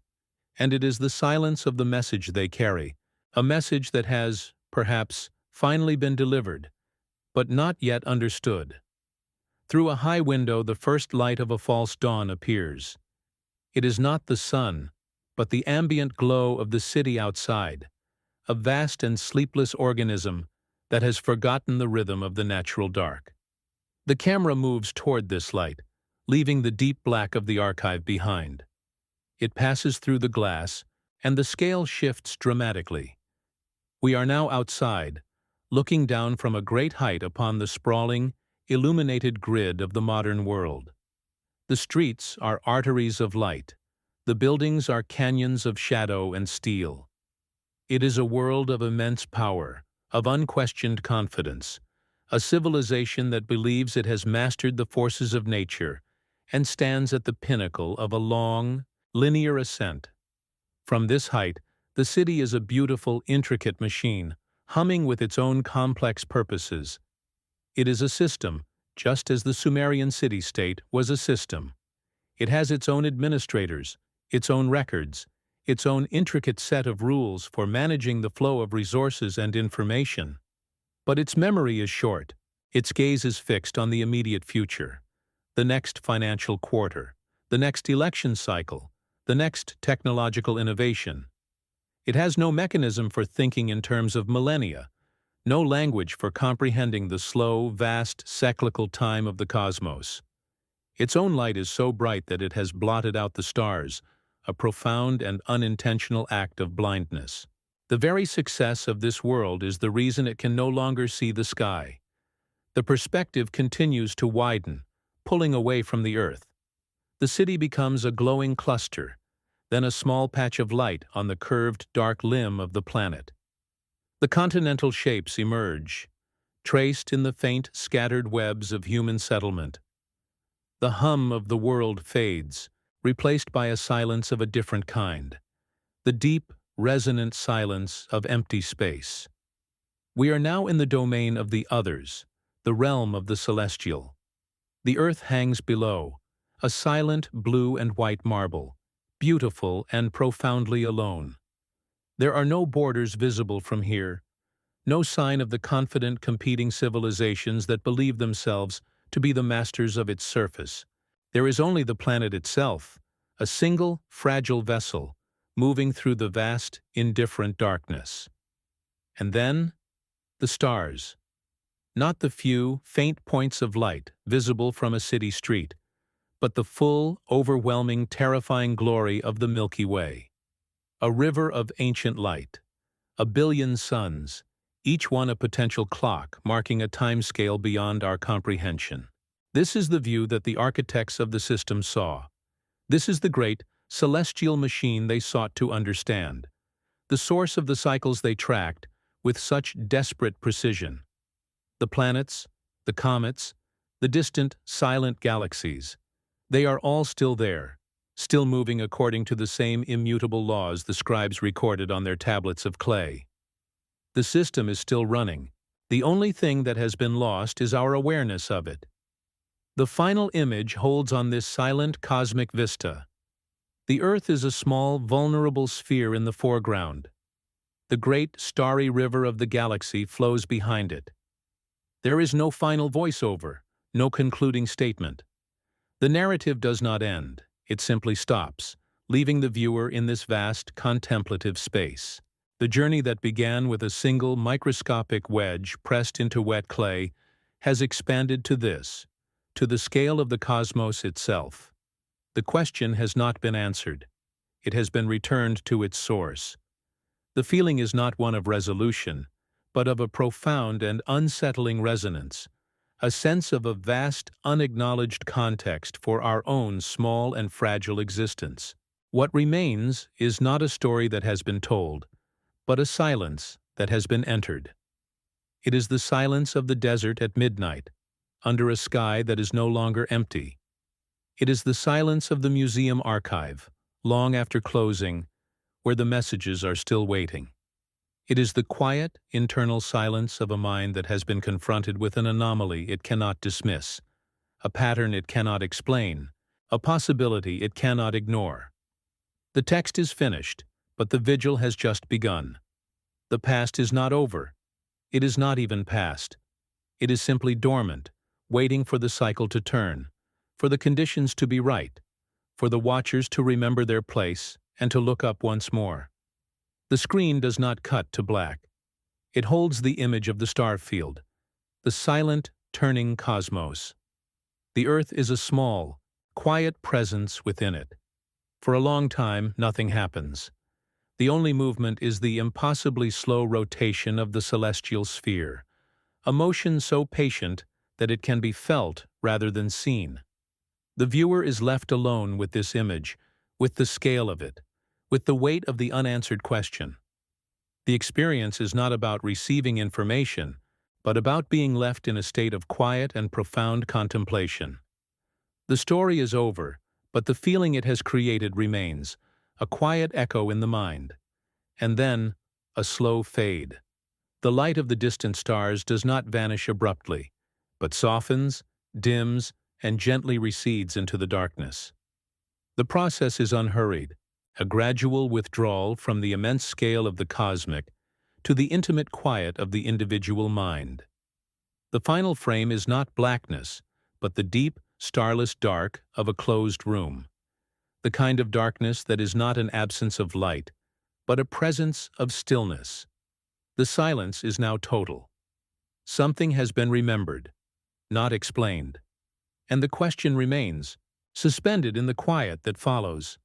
And it is the silence of the message they carry, a message that has, perhaps, finally been delivered, but not yet understood. Through a high window the first light of a false dawn appears. It is not the sun, but the ambient glow of the city outside, a vast and sleepless organism that has forgotten the rhythm of the natural dark. The camera moves toward this light, leaving the deep black of the archive behind. It passes through the glass, and the scale shifts dramatically. We are now outside, looking down from a great height upon the sprawling, illuminated grid of the modern world. The streets are arteries of light. The buildings are canyons of shadow and steel. It is a world of immense power, of unquestioned confidence, a civilization that believes it has mastered the forces of nature and stands at the pinnacle of a long, linear ascent. From this height, the city is a beautiful, intricate machine, humming with its own complex purposes. It is a system, just as the Sumerian city-state was a system. It has its own administrators, its own records, its own intricate set of rules for managing the flow of resources and information. But its memory is short. Its gaze is fixed on the immediate future, the next financial quarter, the next election cycle, the next technological innovation. It has no mechanism for thinking in terms of millennia, no language for comprehending the slow, vast, cyclical time of the cosmos. Its own light is so bright that it has blotted out the stars, a profound and unintentional act of blindness. The very success of this world is the reason it can no longer see the sky. The perspective continues to widen, pulling away from the earth. The city becomes a glowing cluster, then a small patch of light on the curved, dark limb of the planet. The continental shapes emerge, traced in the faint, scattered webs of human settlement. The hum of the world fades, replaced by a silence of a different kind, the deep, resonant silence of empty space. We are now in the domain of the others, the realm of the celestial. The earth hangs below, a silent blue and white marble, beautiful and profoundly alone. There are no borders visible from here, no sign of the confident competing civilizations that believe themselves to be the masters of its surface. There is only the planet itself, a single, fragile vessel, moving through the vast, indifferent darkness. And then, the stars. Not the few, faint points of light visible from a city street, but the full, overwhelming, terrifying glory of the Milky Way. A river of ancient light. A billion suns, each one a potential clock marking a timescale beyond our comprehension. This is the view that the architects of the system saw. This is the great, celestial machine they sought to understand, the source of the cycles they tracked with such desperate precision. The planets, the comets, the distant, silent galaxies, they are all still there, still moving according to the same immutable laws the scribes recorded on their tablets of clay. The system is still running. The only thing that has been lost is our awareness of it. The final image holds on this silent cosmic vista. The Earth is a small, vulnerable sphere in the foreground. The great, starry river of the galaxy flows behind it. There is no final voiceover, no concluding statement. The narrative does not end, it simply stops, leaving the viewer in this vast, contemplative space. The journey that began with a single microscopic wedge pressed into wet clay has expanded to this, to the scale of the cosmos itself. The question has not been answered. It has been returned to its source. The feeling is not one of resolution, but of a profound and unsettling resonance, a sense of a vast, unacknowledged context for our own small and fragile existence. What remains is not a story that has been told, but a silence that has been entered. It is the silence of the desert at midnight, under a sky that is no longer empty. It is the silence of the museum archive, long after closing, where the messages are still waiting. It is the quiet, internal silence of a mind that has been confronted with an anomaly it cannot dismiss, a pattern it cannot explain, a possibility it cannot ignore. The text is finished, but the vigil has just begun. The past is not over. It is not even past. It is simply dormant, waiting for the cycle to turn, for the conditions to be right, for the watchers to remember their place and to look up once more. The screen does not cut to black. It holds the image of the star field, the silent, turning cosmos. The Earth is a small, quiet presence within it. For a long time, nothing happens. The only movement is the impossibly slow rotation of the celestial sphere, a motion so patient that it can be felt rather than seen. The viewer is left alone with this image, with the scale of it, with the weight of the unanswered question. The experience is not about receiving information, but about being left in a state of quiet and profound contemplation. The story is over, but the feeling it has created remains, a quiet echo in the mind. And then, a slow fade. The light of the distant stars does not vanish abruptly, but softens, dims, and gently recedes into the darkness. The process is unhurried, a gradual withdrawal from the immense scale of the cosmic to the intimate quiet of the individual mind. The final frame is not blackness, but the deep, starless dark of a closed room, the kind of darkness that is not an absence of light, but a presence of stillness. The silence is now total. Something has been remembered, not explained. And the question remains, suspended in the quiet that follows.